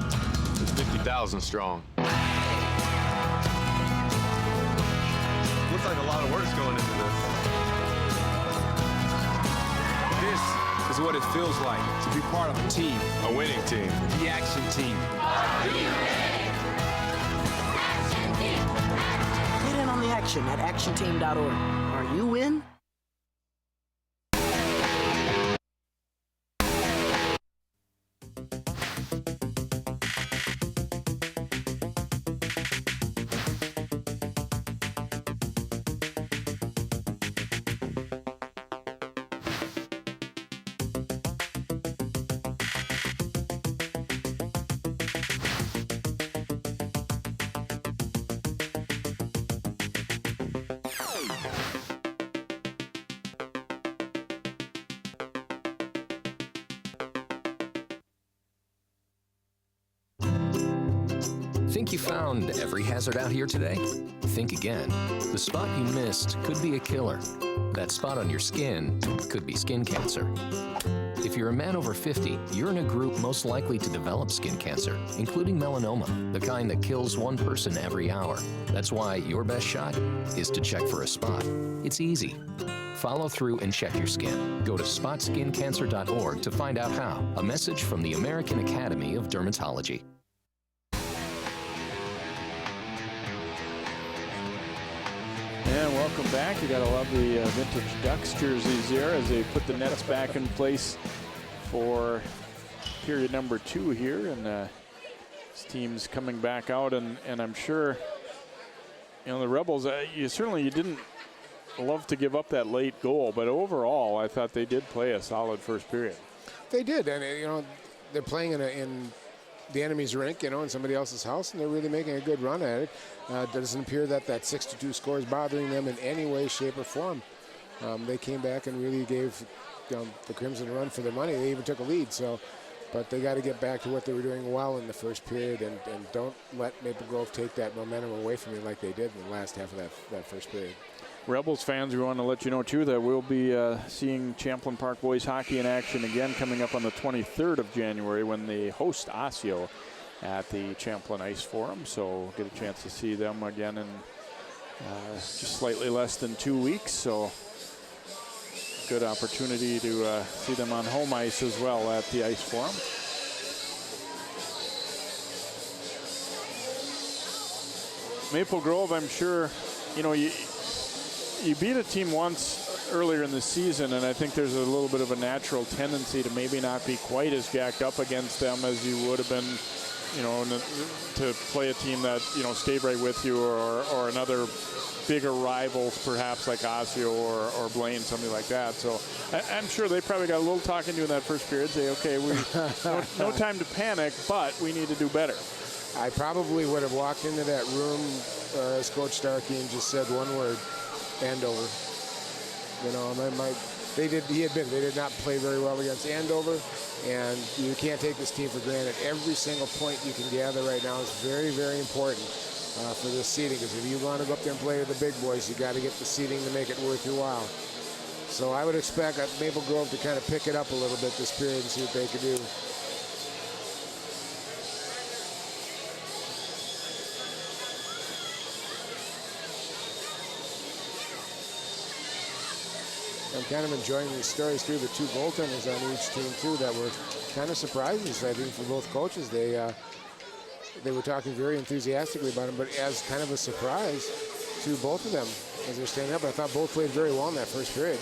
is 50,000 strong. Looks like a lot of work's going into this. This is what it feels like to be part of a team. A winning team. The Action Team. Get in on the action at actionteam.org. Are you in? Think you found every hazard out here today? Think again. The spot you missed could be a killer. That spot on your skin could be skin cancer. If you're a man over 50, you're in a group most likely to develop skin cancer, including melanoma, the kind that kills one person every hour. That's why your best shot is to check for a spot. It's easy. Follow through and check your skin. Go to spotskincancer.org to find out how. A message from the American Academy of Dermatology. And welcome back. You gotta love the vintage Ducks jerseys there as they put the nets back in place for period number 2 here. And this team's coming back out, and I'm sure, you know, the Rebels, you didn't love to give up that late goal, but overall, I thought they did play a solid first period. They did, and you know, they're playing in the enemy's rink, you know, in somebody else's house, and they're really making a good run at it. It doesn't appear that 6-2 score is bothering them in any way, shape, or form. They came back and really gave the Crimson a run for their money. They even took a lead, but they got to get back to what they were doing well in the first period, and don't let Maple Grove take that momentum away from you like they did in the last half of that first period. Rebels fans, we want to let you know, too, that we'll be seeing Champlin Park boys hockey in action again coming up on the 23rd of January when they host Osseo at the Champlin Ice Forum. So we'll get a chance to see them again in just slightly less than 2 weeks. So good opportunity to see them on home ice as well at the Ice Forum. Maple Grove, I'm sure, you know, you beat a team once earlier in the season, and I think there's a little bit of a natural tendency to maybe not be quite as jacked up against them as you would have been, you know, to play a team that, you know, stayed right with you, or another bigger rivals, perhaps like Osseo or Blaine, something like that. So I'm sure they probably got a little talking to in that first period, say, okay, no time to panic, but we need to do better. I probably would have walked into that room as Coach Starkey and just said one word: Andover. You know, they did not play very well against Andover, and you can't take this team for granted. Every single point you can gather right now is very, very important for this seeding, because if you want to go up there and play with the big boys, you got to get the seeding to make it worth your while. So I would expect Maple Grove to kind of pick it up a little bit this period and see what they could do. I'm kind of enjoying these stories through the 2 goaltenders on each team too that were kind of surprises, I think, for both coaches. They were talking very enthusiastically about them, but as kind of a surprise to both of them as they're standing up. I thought both played very well in that first period.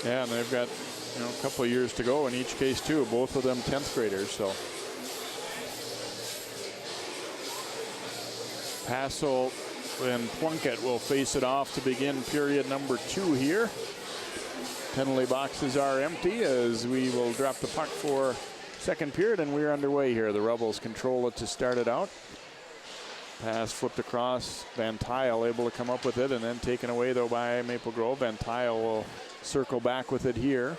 Yeah, and they've got, you know, a couple of years to go in each case too. Both of them 10th graders. So Passel and Plunkett will face it off to begin period number 2 here. Penalty boxes are empty as we will drop the puck for second period, and we're underway here. The Rebels control it to start it out. Pass flipped across. Van Tyle able to come up with it, and then taken away though by Maple Grove. Van Tyle will circle back with it here.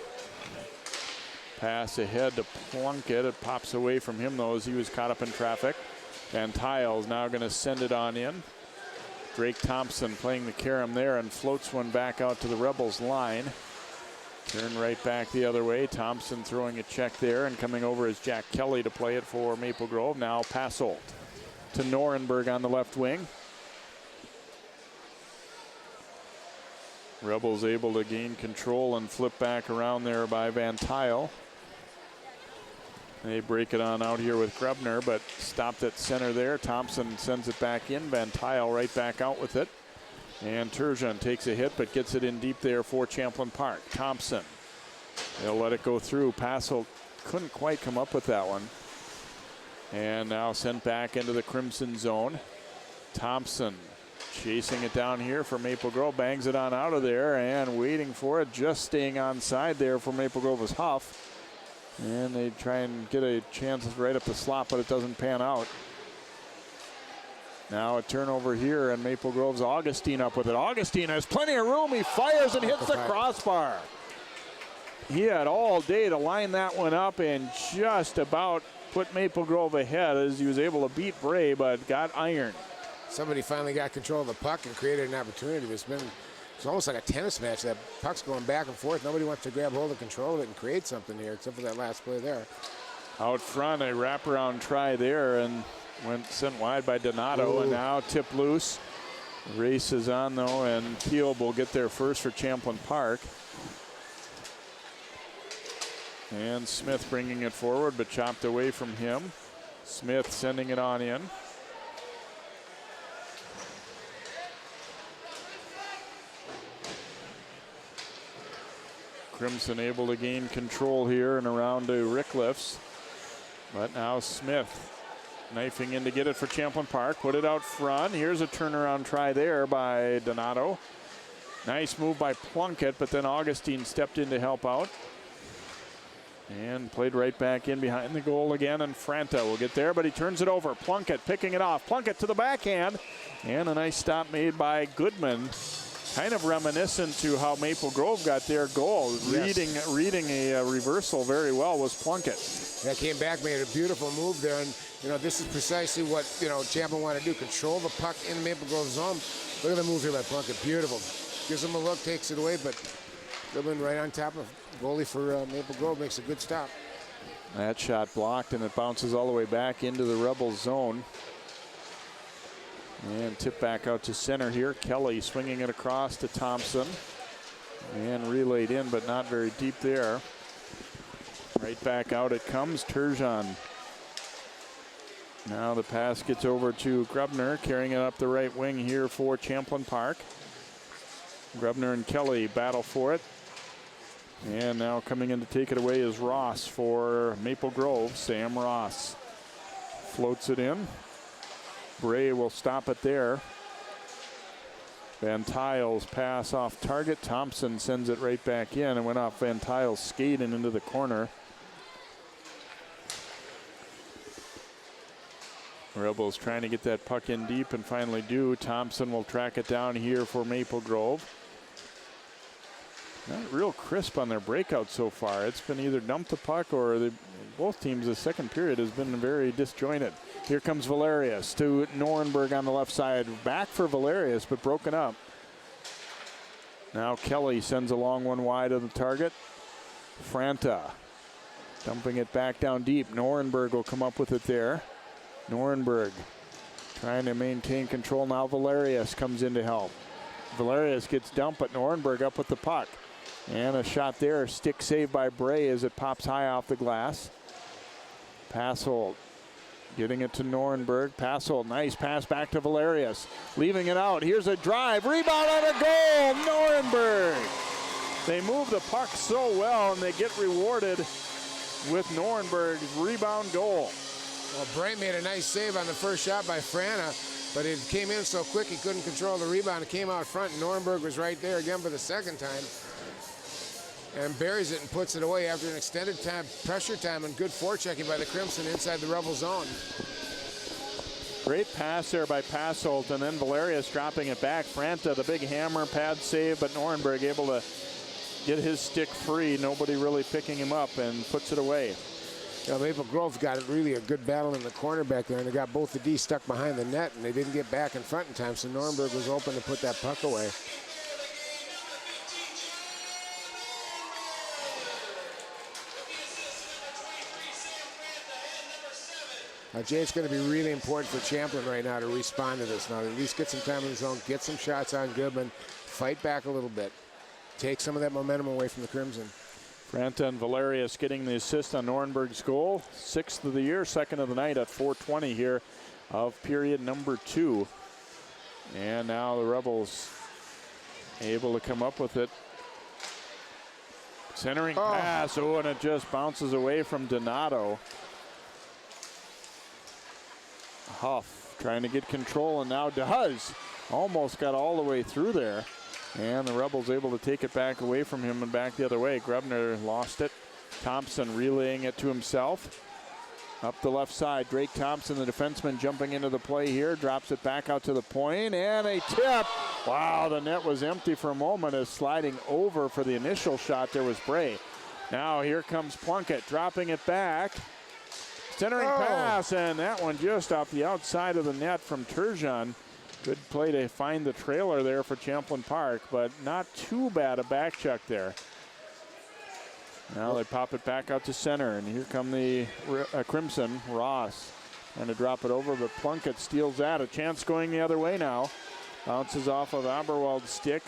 Pass ahead to Plunkett. It pops away from him though as he was caught up in traffic. Van Tyle is now going to send it on in. Drake Thompson playing the carom there and floats one back out to the Rebels line. Turn right back the other way. Thompson throwing a check there, and coming over is Jack Kelly to play it for Maple Grove. Now Passolt to Norenberg on the left wing. Rebels able to gain control and flip back around there by Van Tyle. They break it on out here with Grebner, but stopped at center there. Thompson sends it back in. Van Tyle right back out with it. And Turgeon takes a hit, but gets it in deep there for Champlin Park. Thompson, they'll let it go through. Passel couldn't quite come up with that one. And now sent back into the Crimson zone. Thompson chasing it down here for Maple Grove. Bangs it on out of there and waiting for it. Just staying on side there for Maple Grove is Huff. And they try and get a chance right up the slot, but it doesn't pan out. Now a turnover here, and Maple Grove's Augustine up with it. Augustine has plenty of room. He fires and hits the crossbar. He had all day to line that one up and just about put Maple Grove ahead as he was able to beat Bray, but got ironed. Somebody finally got control of the puck and created an opportunity. It's almost like a tennis match. That puck's going back and forth. Nobody wants to grab hold of control of it and create something here, except for that last play there. Out front, a wraparound try there and went sent wide by Donato. Ooh. And now tip loose. Race is on though, and Peel will get there first for Champlin Park. And Smith bringing it forward, but chopped away from him. Smith sending it on in. Crimson able to gain control here and around to Rickliffs. But now Smith knifing in to get it for Champlin Park. Put it out front. Here's a turnaround try there by Donato. Nice move by Plunkett, but then Augustine stepped in to help out. And played right back in behind the goal again, and Franta will get there, but he turns it over. Plunkett picking it off. Plunkett to the backhand, and a nice stop made by Goodman. Kind of reminiscent to how Maple Grove got their goal. Yes. Reading a reversal very well was Plunkett. Yeah, came back, made a beautiful move there, and this is precisely what Champlin want to do: control the puck in the Maple Grove zone. Look at the move here by Plunkett, beautiful. Gives him a look, takes it away, but Goodman right on top of goalie for Maple Grove makes a good stop. That shot blocked, and it bounces all the way back into the Rebels zone. And tip back out to center here. Kelly swinging it across to Thompson. And relayed in, but not very deep there. Right back out it comes. Turgeon. Now the pass gets over to Grubner, carrying it up the right wing here for Champlin Park. Grubner and Kelly battle for it. And now coming in to take it away is Ross for Maple Grove. Sam Ross floats it in. Bray will stop it there. Van Tile's pass off target. Thompson sends it right back in and went off Van Tile's skate and into the corner. Rebels trying to get that puck in deep and finally do. Thompson will track it down here for Maple Grove. Not real crisp on their breakout so far. It's been either dump the puck or both teams, the second period has been very disjointed. Here comes Valerius to Norenberg on the left side. Back for Valerius, but broken up. Now Kelly sends a long one wide of the target. Franta dumping it back down deep. Norenberg will come up with it there. Norenberg trying to maintain control. Now Valerius comes in to help. Valerius gets dumped, but Norenberg up with the puck. And a shot there, stick save by Bray as it pops high off the glass. Passold getting it to Norenberg. Passold, nice pass back to Valerius. Leaving it out, here's a drive, rebound and a goal, Norenberg. They move the puck so well and they get rewarded with Norenberg's rebound goal. Well, Bray made a nice save on the first shot by Franta, but it came in so quick he couldn't control the rebound. It came out front, and Norenberg was right there again for the second time. And buries it and puts it away after an extended time, pressure time, and good forechecking by the Crimson inside the Rebel zone. Great pass there by Passolt, and then Valerius dropping it back. Franta, the big hammer pad save, but Norenberg able to get his stick free. Nobody really picking him up, and puts it away. Maple Grove got really a good battle in the corner back there, and they got both the D stuck behind the net, and they didn't get back in front in time, so Norenberg was open to put that puck away. Jay, it's going to be really important for Champlin right now to respond to this now. At least get some time in the zone, get some shots on Goodman, fight back a little bit, take some of that momentum away from the Crimson. Franta and Valerius getting the assist on Norenberg's goal. 6th of the year, 2nd of the night at 4:20 here of period number 2. And now the Rebels able to come up with it. Centering pass, and it just bounces away from Donato. Huff trying to get control, and now does. Almost got all the way through there. And the Rebels able to take it back away from him and back the other way. Grubner lost it. Thompson relaying it to himself. Up the left side, Drake Thompson, the defenseman, jumping into the play here. Drops it back out to the point, and a tip. Wow, the net was empty for a moment as sliding over for the initial shot there was Bray. Now here comes Plunkett, dropping it back Centering pass, and that one just off the outside of the net from Turgeon. Good play to find the trailer there for Champlin Park, but not too bad a back check there. Now they pop it back out to center, and here come the Crimson. Ross trying to drop it over, but Plunkett steals that. A chance going the other way now. Bounces off of Aberwald's stick.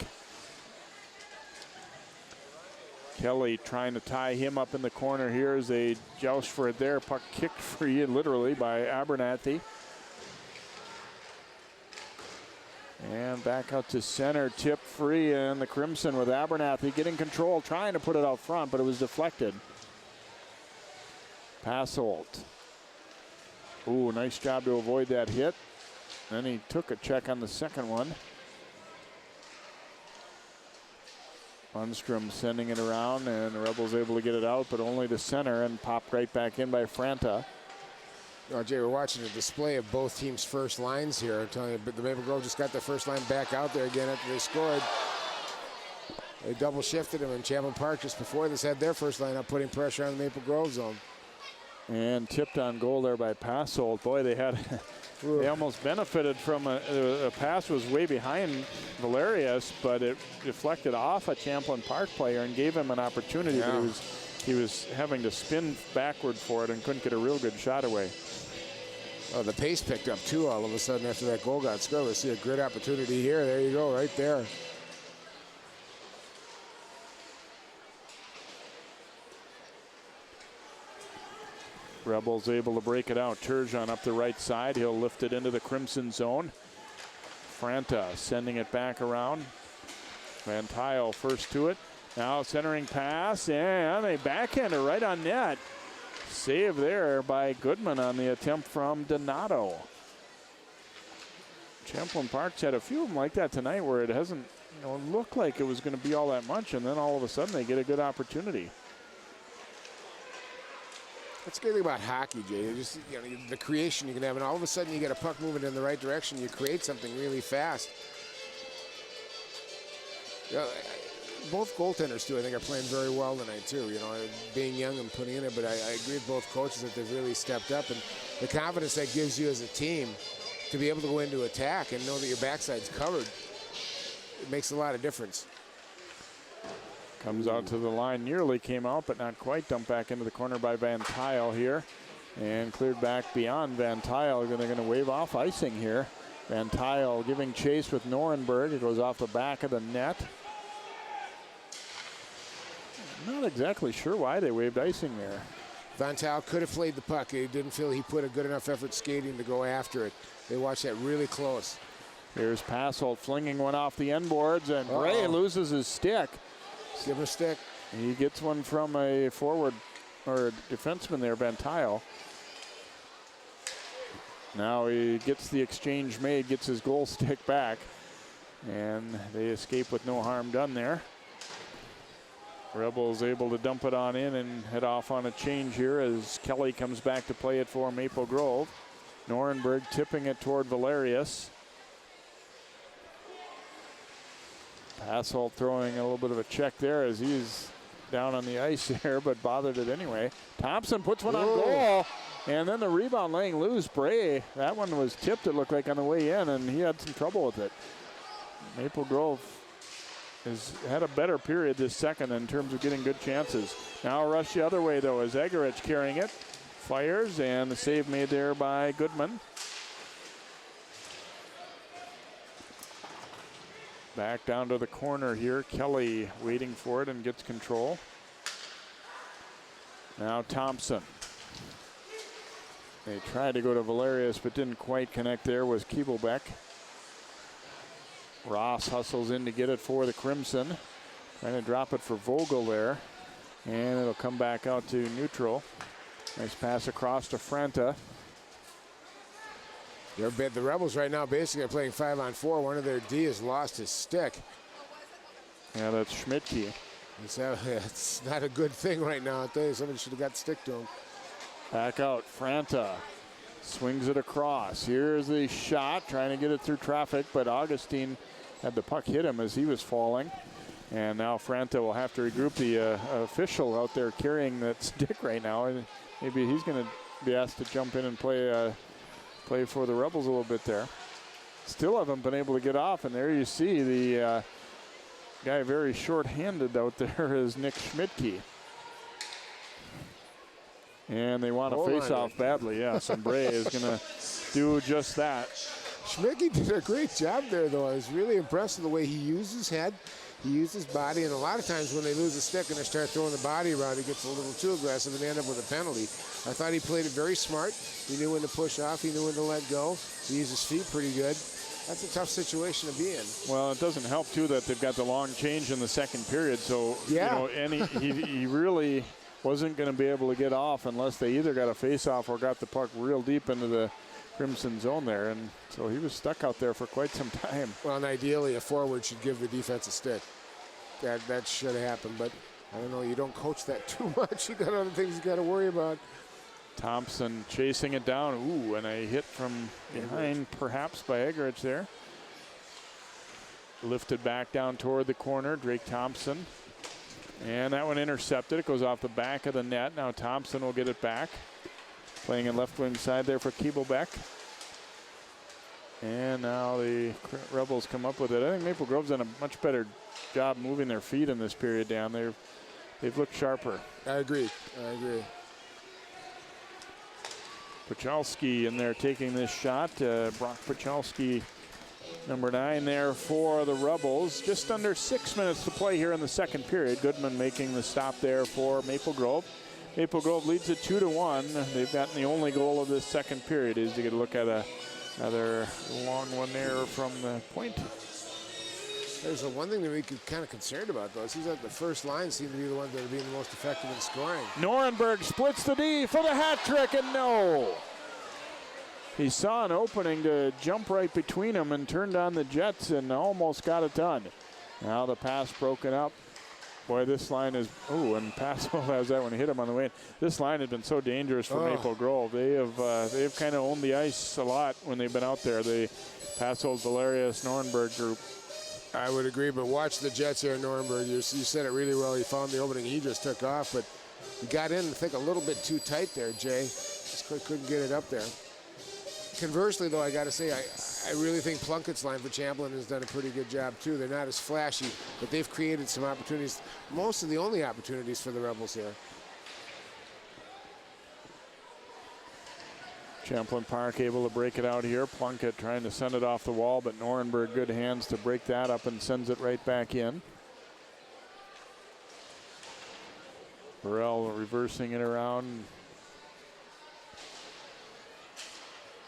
Kelly trying to tie him up in the corner here as they joust for it there. Puck kicked free, literally, by Abernathy. And back out to center, tip free, and the Crimson with Abernathy getting control, trying to put it out front, but it was deflected. Passolt. Ooh, nice job to avoid that hit. Then he took a check on the second one. Lundstrom sending it around, and the Rebels able to get it out, but only to center, and popped right back in by Franta. Oh, Jay, we're watching a display of both teams' first lines here. I'm telling you, but the Maple Grove just got their first line back out there again after they scored. They double shifted them, and Champlin Park just before this had their first line up, putting pressure on the Maple Grove zone. And tipped on goal there by Passolt. Boy, they had they almost benefited from a pass was way behind Valerius, but it deflected off a Champlin Park player and gave him an opportunity. Yeah. But he was having to spin backward for it and couldn't get a real good shot away. Oh, the pace picked up too all of a sudden after that goal got scored. We see a great opportunity here. There you go, right there. Rebels able to break it out. Turgeon up the right side. He'll lift it into the Crimson zone. Franta sending it back around. Van Tile first to it. Now centering pass, and a backhander right on net. Save there by Goodman on the attempt from Donato. Champlin Park's had a few of them like that tonight where it hasn't looked like it was going to be all that much, and then all of a sudden they get a good opportunity. That's the good thing about hockey, Jay. Just the creation you can have, and all of a sudden you get a puck moving in the right direction. You create something really fast. Both goaltenders too, I think, are playing very well tonight too. Being young and putting in it. But I agree with both coaches that they've really stepped up, and the confidence that gives you as a team to be able to go into attack and know that your backside's covered. It makes a lot of difference. Comes out to the line, nearly came out, but not quite. Dumped back into the corner by Van Tile here. And cleared back beyond Van Tile. They're going to wave off icing here. Van Tile giving chase with Norenberg. It goes off the back of the net. Not exactly sure why they waved icing there. Van Tile could have played the puck. He didn't feel he put a good enough effort skating to go after it. They watched that really close. Here's Passolt flinging one off the end boards, and Bray loses his stick. Give him a stick. He gets one from a forward or a defenseman there, Van Tile. Now he gets the exchange made, gets his goal stick back, and they escape with no harm done there. Rebels able to dump it on in and head off on a change here as Kelly comes back to play it for Maple Grove. Norenberg tipping it toward Valerius. Passolt throwing a little bit of a check there as he's down on the ice there, but bothered it anyway. Thompson puts one on goal, and then the rebound laying loose. Bray, that one was tipped, it looked like, on the way in, and he had some trouble with it. Maple Grove has had a better period this second in terms of getting good chances. Now a rush the other way, though, as Egerich carrying it. Fires, and the save made there by Goodman. Back down to the corner here. Kelly waiting for it and gets control. Now Thompson. They tried to go to Valerius, but didn't quite connect there with Kiebelbeck. Ross hustles in to get it for the Crimson. Trying to drop it for Vogel there. And it'll come back out to neutral. Nice pass across to Franta. The Rebels right now basically are playing 5-on-4. One of their D has lost his stick. Yeah, that's Schmidtke. It's not a good thing right now. I'll tell you, somebody should have got the stick to him. Back out, Franta swings it across. Here's the shot, trying to get it through traffic, but Augustine had the puck hit him as he was falling. And now Franta will have to regroup. The official out there carrying that stick right now. And maybe he's going to be asked to jump in and play for the Rebels a little bit there. Still haven't been able to get off, and there you see the guy very short-handed out there is Nick Schmidtke. And they want to face off badly. Yeah, Sombre is going to do just that. Schmidtke did a great job there, though. I was really impressed with the way he used his head, he used his body, and a lot of times when they lose a stick and they start throwing the body around, he gets a little too aggressive and they end up with a penalty. I thought he played it very smart. He knew when to push off. He knew when to let go. He used his feet pretty good. That's a tough situation to be in. Well, it doesn't help, too, that they've got the long change in the second period. So, yeah. You know, and he really wasn't going to be able to get off unless they either got a face-off or got the puck real deep into the Crimson zone there. And so he was stuck out there for quite some time. Well, and ideally, a forward should give the defense a stick. That should have happened. But, I don't know, you don't coach that too much. You got other things you got to worry about. Thompson chasing it down. Ooh, and a hit from behind, perhaps, by Egerich there. Lifted back down toward the corner, Drake Thompson. And that one intercepted. It goes off the back of the net. Now Thompson will get it back. Playing in left wing side there for Keeblebeck. And now the Rebels come up with it. I think Maple Grove's done a much better job moving their feet in this period down there. They've looked sharper. I agree. Pachalski in there taking this shot. Brock Pachalski, number 9 there for the Rebels. Just under 6 minutes to play here in the second period. Goodman making the stop there for Maple Grove. Maple Grove leads it 2-1. They've gotten the only goal of this second period is to get a look at another long one there from the point. There's one thing that we could kind of concerned about, though. It seems like the first line seem to be the ones that are being the most effective in scoring. Norenberg splits the D for the hat trick, and no. He saw an opening to jump right between them and turned on the Jets and almost got it done. Now the pass broken up. Boy, this line is, and Pascal has that one hit him on the way in. This line has been so dangerous for Maple Grove. They've kind of owned the ice a lot when they've been out there. The Pascal, Valerius, Norenberg group. I would agree, but watch the Jets here in Nuremberg. You said it really well. He found the opening. He just took off, but he got in, I think, a little bit too tight there, Jay. Just couldn't get it up there. Conversely, though, I got to say, I really think Plunkett's line for Champlin has done a pretty good job, too. They're not as flashy, but they've created some opportunities, most of the only opportunities for the Rebels here. Champlin Park able to break it out here. Plunkett trying to send it off the wall, but Norenberg good hands to break that up and sends it right back in. Burrell reversing it around.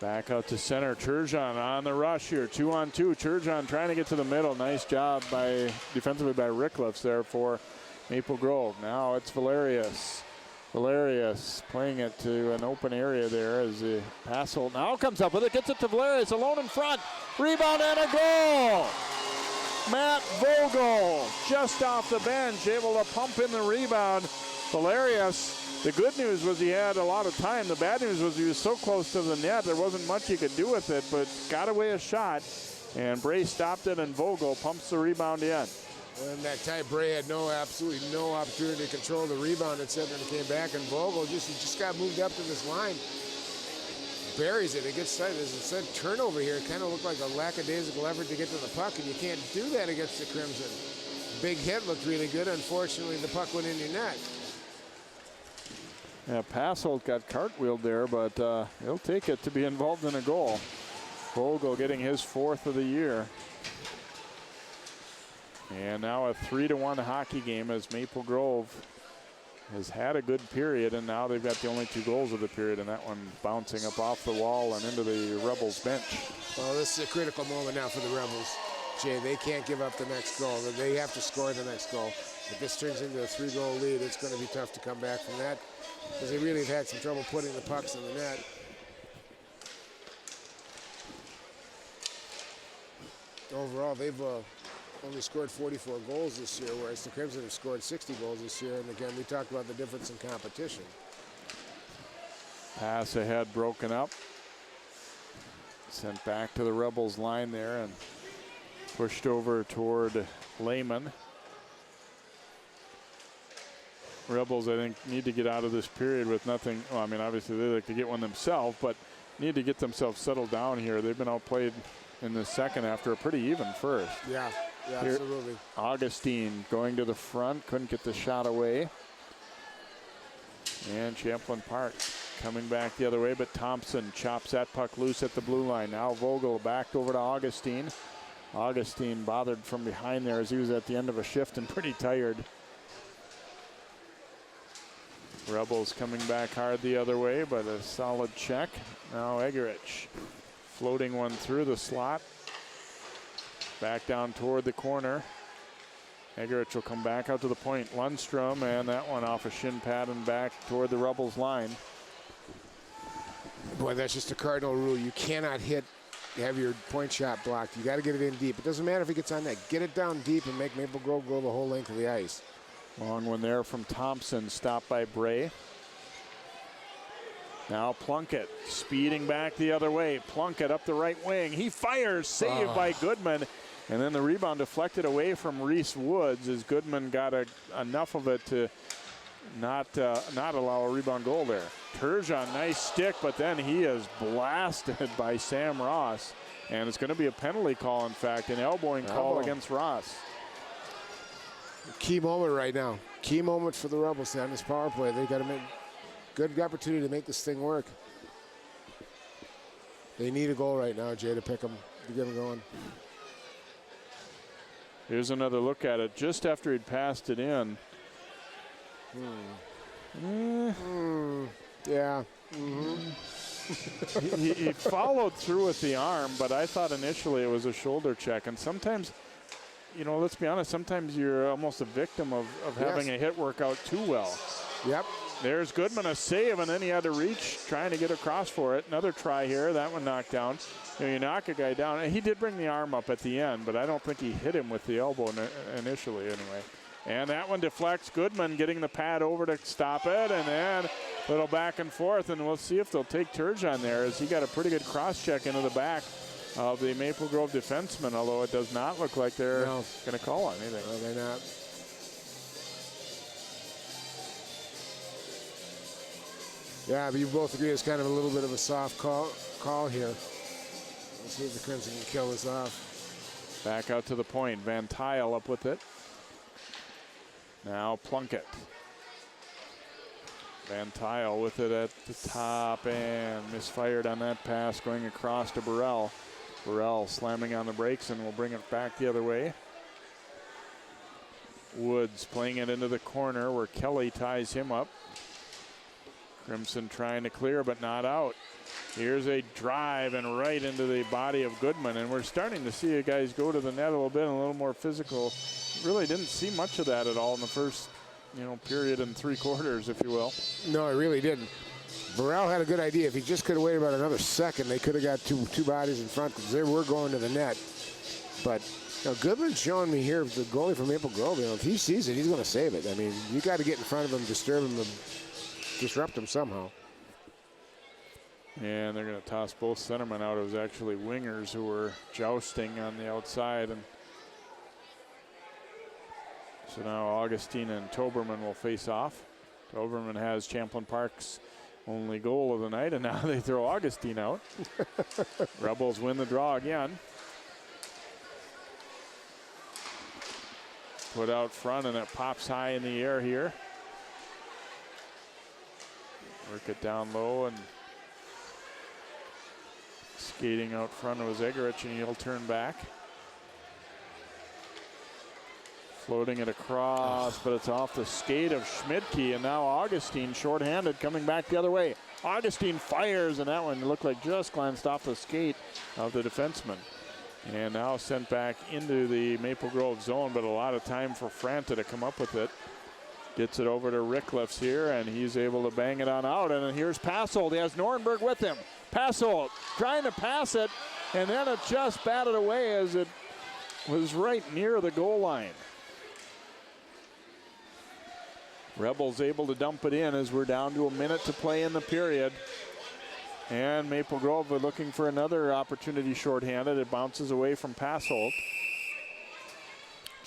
Back out to center. Turgeon on the rush here. 2-on-2. Turgeon trying to get to the middle. Nice job defensively by Ricklefs there for Maple Grove. Now it's Valerius. Valerius playing it to an open area there as the Passel now comes up with it, gets it to Valerius alone in front. Rebound and a goal. Matt Vogel just off the bench, able to pump in the rebound. Valerius, the good news was he had a lot of time. The bad news was he was so close to the net, there wasn't much he could do with it, but got away a shot. And Bray stopped it, and Vogel pumps the rebound in. And that time, Bray had absolutely no opportunity to control the rebound. It said when it came back, and Vogel just got moved up to this line. Buries it. It gets started. It said turnover here. It kind of looked like a lackadaisical effort to get to the puck, and you can't do that against the Crimson. Big hit looked really good. Unfortunately, the puck went in your net. Yeah, Passolt got cartwheeled there, but he'll take it to be involved in a goal. Vogel getting his 4th of the year. And now a 3-1 hockey game as Maple Grove has had a good period, and now they've got the only 2 goals of the period, and that one bouncing up off the wall and into the Rebels bench. Well, this is a critical moment now for the Rebels. Jay, they can't give up the next goal. They have to score the next goal. If this turns into a 3-goal lead, it's going to be tough to come back from that, because they really have had some trouble putting the pucks in the net. Overall, they've only scored 44 goals this year, whereas the Crimson have scored 60 goals this year. And again, we talked about the difference in competition. Pass ahead broken up. Sent back to the Rebels line there and pushed over toward Lehman. Rebels, I think, need to get out of this period with nothing. Well, I mean, obviously they like to get one themselves, but need to get themselves settled down here. They've been outplayed in the second after a pretty even first. Yeah, Here, absolutely. Augustine going to the front, couldn't get the shot away. And Champlin Park coming back the other way, but Thompson chops that puck loose at the blue line. Now Vogel back over to Augustine. Augustine bothered from behind there as he was at the end of a shift and pretty tired. Rebels coming back hard the other way, but a solid check. Now Egerich floating one through the slot. Back down toward the corner. Egerich will come back out to the point. Lundstrom, and that one off a shin pad and back toward the Rebels line. Boy, that's just a cardinal rule. You cannot have your point shot blocked. You got to get it in deep. It doesn't matter if it gets on net. Get it down deep and make Maple Grove go the whole length of the ice. Long one there from Thompson, stopped by Bray. Now Plunkett speeding back the other way. Plunkett up the right wing. He fires, saved by Goodman. And then the rebound deflected away from Reese Woods as Goodman got enough of it to not allow a rebound goal there. Turgeon, nice stick, but then he is blasted by Sam Ross. And it's going to be a penalty call, in fact, an elbowing call against Ross. Key moment right now. Key moment for the Rebels on this power play. They've got to make good opportunity to make this thing work. They need a goal right now, Jay, to pick them, to get them going. Here's another look at it just after he'd passed it in. Yeah. He followed through with the arm, but I thought initially it was a shoulder check. And sometimes, you know, let's be honest, sometimes you're almost a victim of having a hit work out too well. Yep. There's Goodman, a save, and then he had to reach, trying to get across for it. Another try here, that one knocked down. You know, you knock a guy down, and he did bring the arm up at the end, but I don't think he hit him with the elbow initially anyway. And that one deflects. Goodman getting the pad over to stop it, and then a little back and forth, and we'll see if they'll take Turgeon there, as he got a pretty good cross-check into the back of the Maple Grove defenseman, although it does not look like they're going to call on anything. No, they're not. Yeah, but you both agree it's kind of a little bit of a soft call here. Let's see if the Crimson can kill this off. Back out to the point. Van Tyle up with it. Now Plunkett. Van Tyle with it at the top and misfired on that pass going across to Burrell. Burrell slamming on the brakes and will bring it back the other way. Woods playing it into the corner where Kelly ties him up. Crimson trying to clear, but not out. Here's a drive and right into the body of Goodman, and we're starting to see you guys go to the net a little bit and a little more physical. Really didn't see much of that at all in the first, period and three quarters, if you will. No, it really didn't. Burrell had a good idea. If he just could have waited about another second, they could have got two bodies in front because they were going to the net. But Goodman's showing me here, the goalie from Maple Grove, if he sees it, he's going to save it. I mean, you got to get in front of him, disturb him, disrupt him somehow. And they're going to toss both centermen out. It was actually wingers who were jousting on the outside. And so now Augustine and Toberman will face off. Toberman has Champlin Park's only goal of the night, and now they throw Augustine out. Rebels win the draw again. Put out front, and it pops high in the air here. Work it down low, and skating out front was Egerich, and he'll turn back. Floating it across, but it's off the skate of Schmidtke, and now Augustine shorthanded coming back the other way. Augustine fires, and that one looked like just glanced off the skate of the defenseman. And now sent back into the Maple Grove zone, but a lot of time for Franta to come up with it. Gets it over to Rickliffs here, and he's able to bang it on out. And then here's Passold. He has Norenberg with him. Passold trying to pass it, and then it just batted away as it was right near the goal line. Rebels able to dump it in as we're down to a minute to play in the period. And Maple Grove are looking for another opportunity shorthanded. It bounces away from Passold.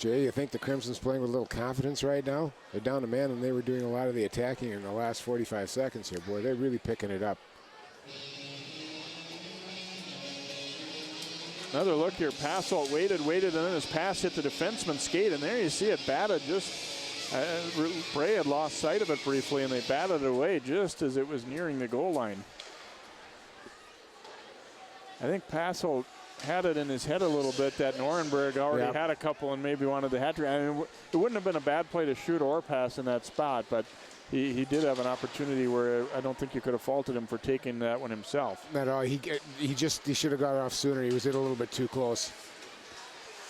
Jay, you think the Crimson's playing with a little confidence right now? They're down a man, and they were doing a lot of the attacking in the last 45 seconds here. Boy, they're really picking it up. Another look here. Passolt waited, and then his pass hit the defenseman's skate, and there you see it batted just. Bray had lost sight of it briefly, and they batted it away just as it was nearing the goal line. I think Passolt had it in his head a little bit that Norenberg already had a couple and maybe wanted the hat trick. I mean, it wouldn't have been a bad play to shoot or pass in that spot, but he did have an opportunity where I don't think you could have faulted him for taking that one himself. Not at all. He should have got it off sooner. He was in a little bit too close.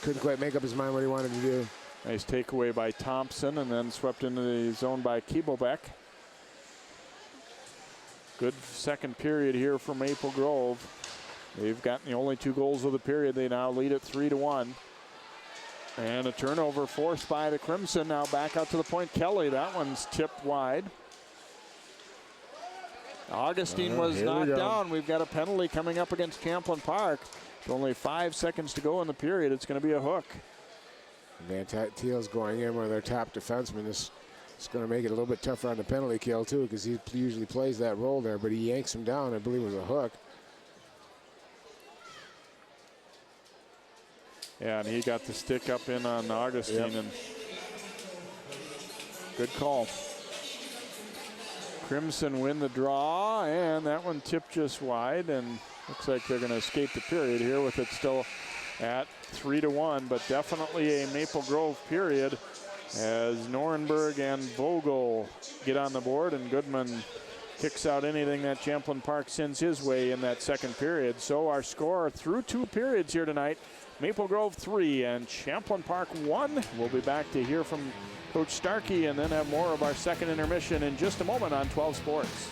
Couldn't quite make up his mind what he wanted to do. Nice takeaway by Thompson, and then swept into the zone by Kiebelbeck. Good second period here for Maple Grove. They've gotten the only 2 goals of the period. They now lead it 3-1. And a turnover forced by the Crimson. Now back out to the point. Kelly, that one's tipped wide. Augustine was knocked down. We've got a penalty coming up against Champlin Park. With only 5 seconds to go in the period. It's going to be a hook. Van Thiel's going in, one of their top defensemen. This is going to make it a little bit tougher on the penalty kill, too, because he usually plays that role there, but he yanks him down. I believe it was a hook. Yeah, and he got the stick up in on Augustine, and good call. Crimson win the draw, and that one tipped just wide, and looks like they're going to escape the period here with it still at 3-1, but definitely a Maple Grove period as Norenberg and Vogel get on the board, and Goodman kicks out anything that Champlin Park sends his way in that second period. So our score through 2 periods here tonight, Maple Grove 3 and Champlin Park 1. We'll be back to hear from Coach Starkey and then have more of our second intermission in just a moment on 12 Sports.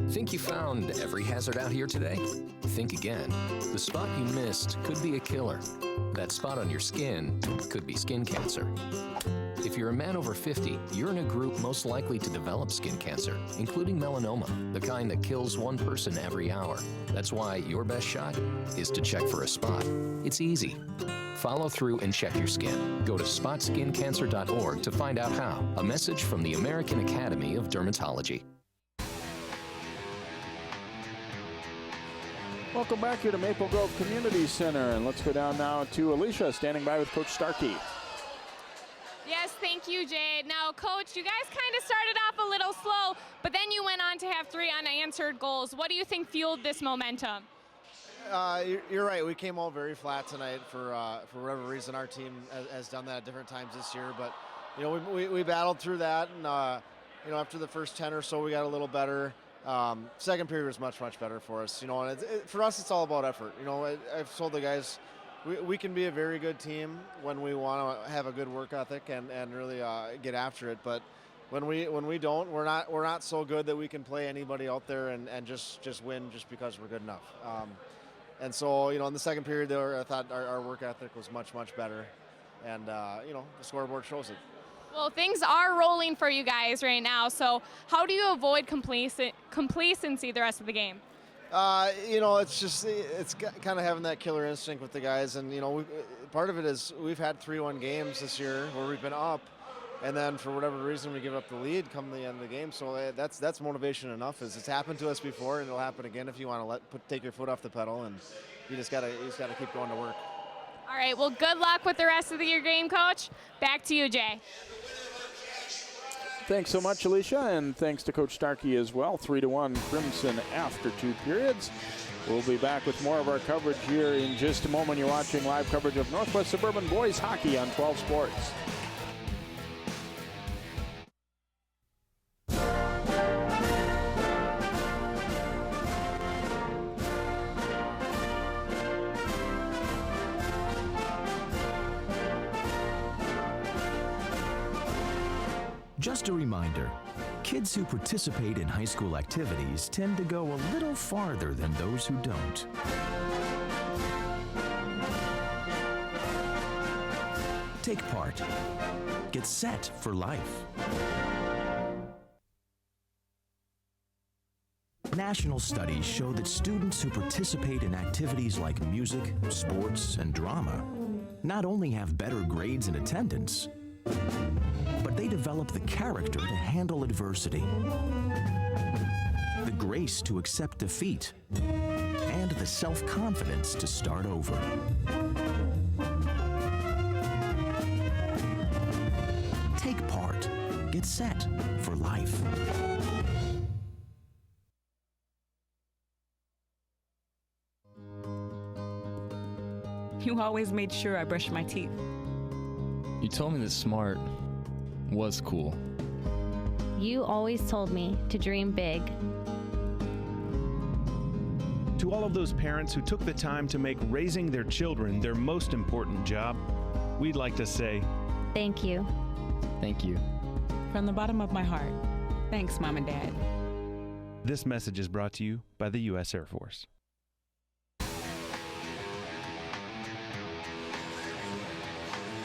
Think you found every hazard out here today? Think again. The spot you missed could be a killer. That spot on your skin could be skin cancer. If you're a man over 50, you're in a group most likely to develop skin cancer, including melanoma, the kind that kills 1 person every hour. That's why your best shot is to check for a spot. It's easy. Follow through and check your skin. Go to spotskincancer.org to find out how. A message from the American Academy of Dermatology. Welcome back here to Maple Grove Community Center, and let's go down now to Alicia standing by with Coach Starkey. Yes, thank you, Jade. Now, Coach, you guys kind of started off a little slow, but then you went on to have 3 unanswered goals. What do you think fueled this momentum? You're right. We came out very flat tonight for whatever reason. Our team has done that at different times this year, but you know we battled through that, and you know after the first 10 or so we got a little better. Second period was much better for us. You know, and for us it's all about effort. You know, I've told the guys we can be a very good team when we want to have a good work ethic and really get after it, but when we don't, we're not so good that we can play anybody out there and just win just because we're good enough. And so, you know, in the second period there, I thought our work ethic was much better, and you know, the scoreboard shows it. Well, things are rolling for you guys right now, so how do you avoid complacency the rest of the game? You know, it's kind of having that killer instinct with the guys, and you know, part of it is we've had 3-1 games this year where we've been up, and then for whatever reason we give up the lead come the end of the game. So that's motivation enough. It's happened to us before, and it'll happen again if you want to take your foot off the pedal, and you just gotta keep going to work. All right. Well, good luck with the rest of your game, Coach. Back to you, Jay. Thanks so much, Alicia, and thanks to Coach Starkey as well. 3-1 Crimson after 2 periods. We'll be back with more of our coverage here in just a moment. You're watching live coverage of Northwest Suburban Boys Hockey on 12 Sports. Just a reminder, kids who participate in high school activities tend to go a little farther than those who don't. Take part. Get set for life. National studies show that students who participate in activities like music, sports, and drama not only have better grades and attendance, but they develop the character to handle adversity, the grace to accept defeat, and the self-confidence to start over. Take part. Get set for life. You always made sure I brushed my teeth. You told me that smart was cool. You always told me to dream big. To all of those parents who took the time to make raising their children their most important job, we'd like to say, thank you. Thank you. From the bottom of my heart, thanks, Mom and Dad. This message is brought to you by the U.S. Air Force.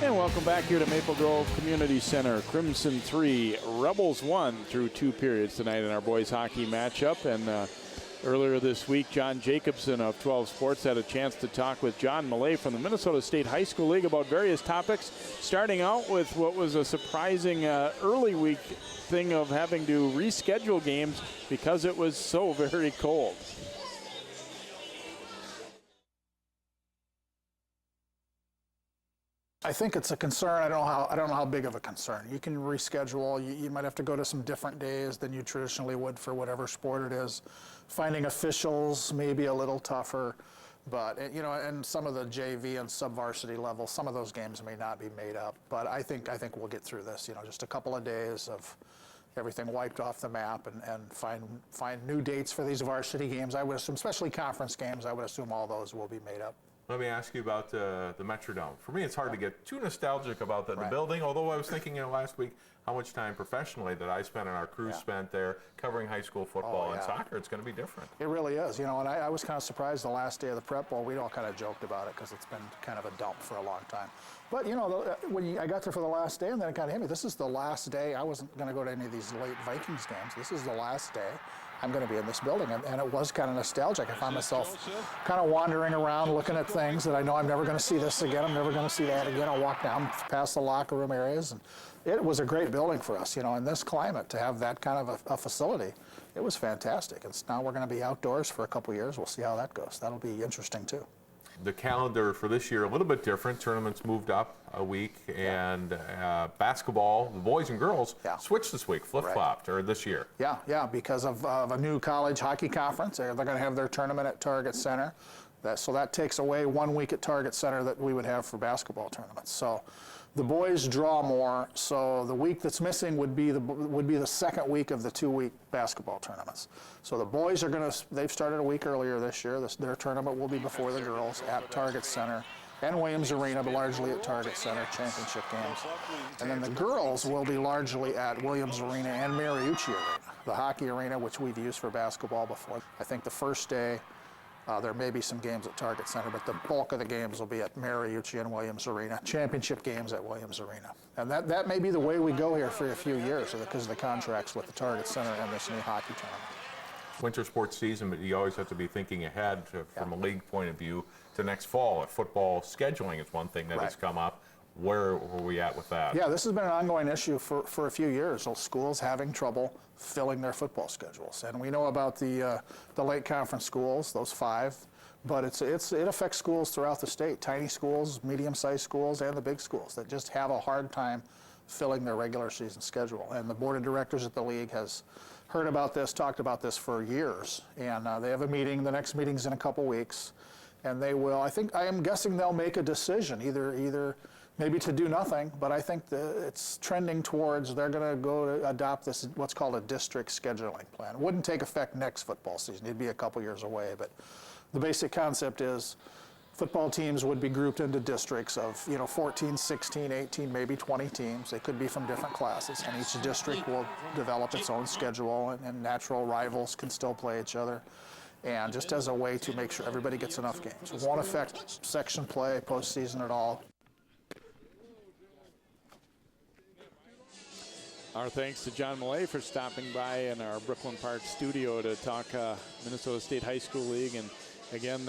And welcome back here to Maple Grove Community Center. Crimson 3, Rebels 1 through 2 periods tonight in our boys hockey matchup. And earlier this week, John Jacobson of 12 Sports had a chance to talk with John Millay from the Minnesota State High School League about various topics, starting out with what was a surprising early week thing of having to reschedule games because it was so very cold. I think it's a concern. I don't know how big of a concern. You can reschedule. You might have to go to some different days than you traditionally would for whatever sport it is. Finding officials may be a little tougher, but and some of the JV and sub-varsity level, some of those games may not be made up. But I think we'll get through this. Just a couple of days of everything wiped off the map and find new dates for these varsity games. I would assume, especially conference games, I would assume all those will be made up. Let me ask you about the Metrodome. For me, it's hard to get too nostalgic about the building, although I was thinking last week how much time professionally that I spent and our crew spent there covering high school football and soccer. It's going to be different. It really is. And I was kind of surprised the last day of the prep bowl. We all kind of joked about it because it's been kind of a dump for a long time. But, when I got there for the last day, and then it kind of hit me, this is the last day. I wasn't going to go to any of these late Vikings games. This is the last day I'm going to be in this building, and it was kind of nostalgic. I found myself kind of wandering around looking at things that I know I'm never going to see this again. I'm never going to see that again. I'll walk down past the locker room areas, and it was a great building for us, in this climate to have that kind of a facility. It was fantastic. And now we're going to be outdoors for a couple years. We'll see how that goes. That'll be interesting too. The calendar for this year a little bit different. Tournaments moved up a week, and basketball, the boys and girls, switched this week, flip-flopped, or this year. Yeah, because of a new college hockey conference. They're going to have their tournament at Target Center. So that takes away 1 week at Target Center that we would have for basketball tournaments. So the boys draw more, so the week that's missing would be the second week of the 2-week basketball tournaments. So the boys they've started a week earlier this year. Their tournament will be before the girls at Target Center and Williams Arena, but largely at Target Center, championship games. And then the girls will be largely at Williams Arena and Mariucci Arena, the hockey arena, which we've used for basketball before. I think the first day, there may be some games at Target Center, but the bulk of the games will be at Mariucci and Williams Arena, championship games at Williams Arena. And that may be the way we go here for a few years because of the contracts with the Target Center and this new hockey tournament. Winter sports season, but you always have to be thinking ahead from a league point of view to next fall. At football scheduling is one thing that has come up. Where were we at with that? Yeah, this has been an ongoing issue for a few years. So schools having trouble filling their football schedules. And we know about the late conference schools, those 5, but it affects schools throughout the state, tiny schools, medium-sized schools, and the big schools that just have a hard time filling their regular season schedule. And the board of directors at the league has heard about this, talked about this for years, and they have a meeting. The next meeting's in a couple weeks, and they will, I am guessing they'll make a decision, either maybe to do nothing, but I think it's trending towards they're going to go to adopt this, what's called a district scheduling plan. It wouldn't take effect next football season. It'd be a couple years away, but the basic concept is football teams would be grouped into districts of 14, 16, 18, maybe 20 teams. They could be from different classes, and each district will develop its own schedule, and natural rivals can still play each other. And just as a way to make sure everybody gets enough games. It won't affect section play, postseason at all. Our thanks to John Millay for stopping by in our Brooklyn Park studio to talk Minnesota State High School League. And again,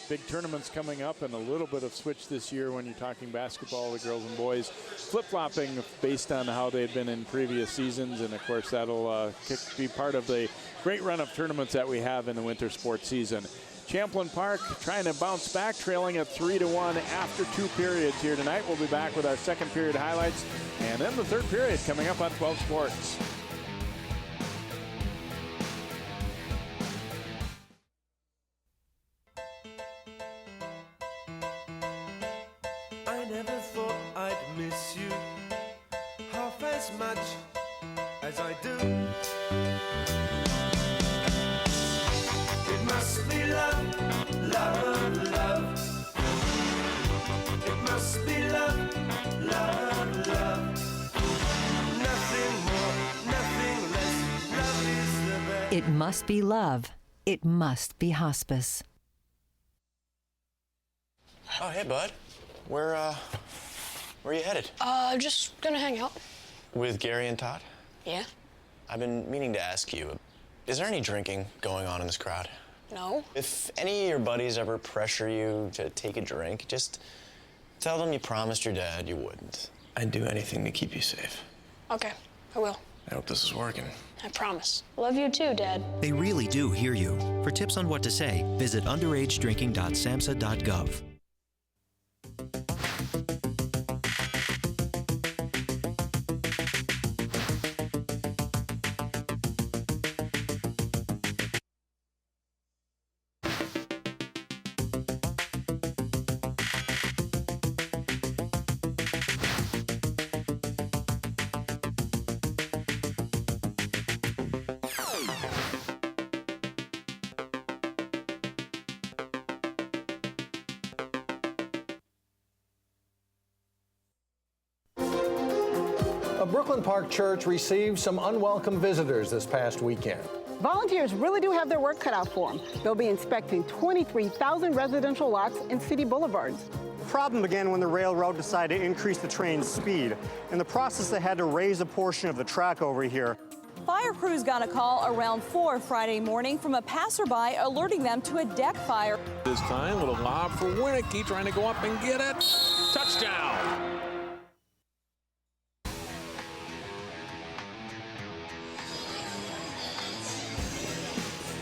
big tournaments coming up, and a little bit of switch this year when you're talking basketball, the girls and boys flip-flopping based on how they've been in previous seasons. And of course, that'll be part of the great run of tournaments that we have in the winter sports season. Champlin Park trying to bounce back, trailing at 3-1 after 2 periods here tonight. We'll be back with our second period highlights, and then the third period coming up on 12 Sports. I never thought I'd miss you half as much as I do. It must be love, love, love. It must be love, love, love. Nothing more, nothing less. Love is the best. It must be love. It must be hospice. Oh, hey, bud. Where are you headed? Just gonna hang out. With Gary and Todd? Yeah? I've been meaning to ask you, is there any drinking going on in this crowd? No. If any of your buddies ever pressure you to take a drink, just tell them you promised your dad you wouldn't. I'd do anything to keep you safe. Okay, I will. I hope this is working. I promise. Love you too, Dad. They really do hear you. For tips on what to say, visit underagedrinking.samhsa.gov. A Brooklyn Park church received some unwelcome visitors this past weekend. Volunteers really do have their work cut out for them. They'll be inspecting 23,000 residential lots and city boulevards. The problem began when the railroad decided to increase the train's speed. In the process, they had to raise a portion of the track over here. Fire crews got a call around 4 Friday morning from a passerby alerting them to a deck fire. This time, little lob for Winnicky, trying to go up and get it. Touchdown!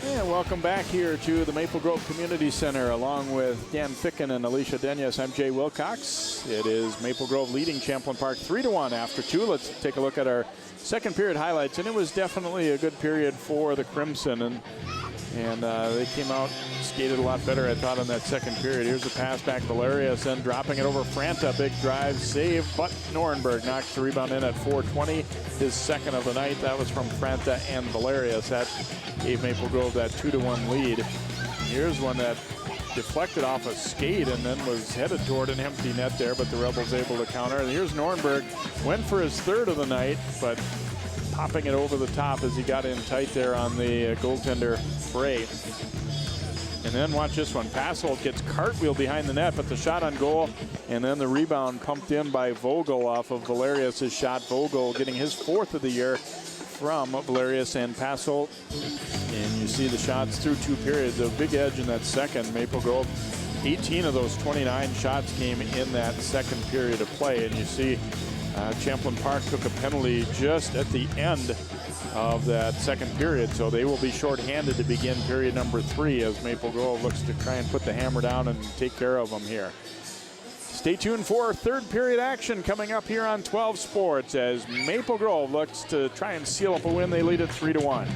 And welcome back here to the Maple Grove Community Center along with Dan Ficken and Alicia Denyas. I'm Jay Wilcox. It is Maple Grove leading Champlin Park 3-1 after 2. Let's take a look at our second period highlights, and it was definitely a good period for the Crimson, and they came out, skated a lot better, I thought, in that second period. Here's a pass back, Valerius, and dropping it over Franta. Big drive, save, but Norenberg knocks the rebound in at 4:20, his second of the night. That was from Franta and Valerius. That gave Maple Grove that 2-1 lead. Here's one that deflected off a skate and then was headed toward an empty net there, but the Rebels able to counter. And here's Norenberg, went for his third of the night, but popping it over the top as he got in tight there on the goaltender Bray. And then watch this one. Passolt gets cartwheel behind the net, but the shot on goal, and then the rebound pumped in by Vogel off of Valerius' shot. Vogel getting his 4th of the year from Valerius and Passolt. And you see the shots through 2 periods. A big edge in that second. Maple Grove, 18 of those 29 shots came in that second period of play. And you see Champlin Park took a penalty just at the end of that second period, so they will be shorthanded to begin period number 3 as Maple Grove looks to try and put the hammer down and take care of them here. Stay tuned for third period action coming up here on 12 Sports as Maple Grove looks to try and seal up a win. They lead at 3-1.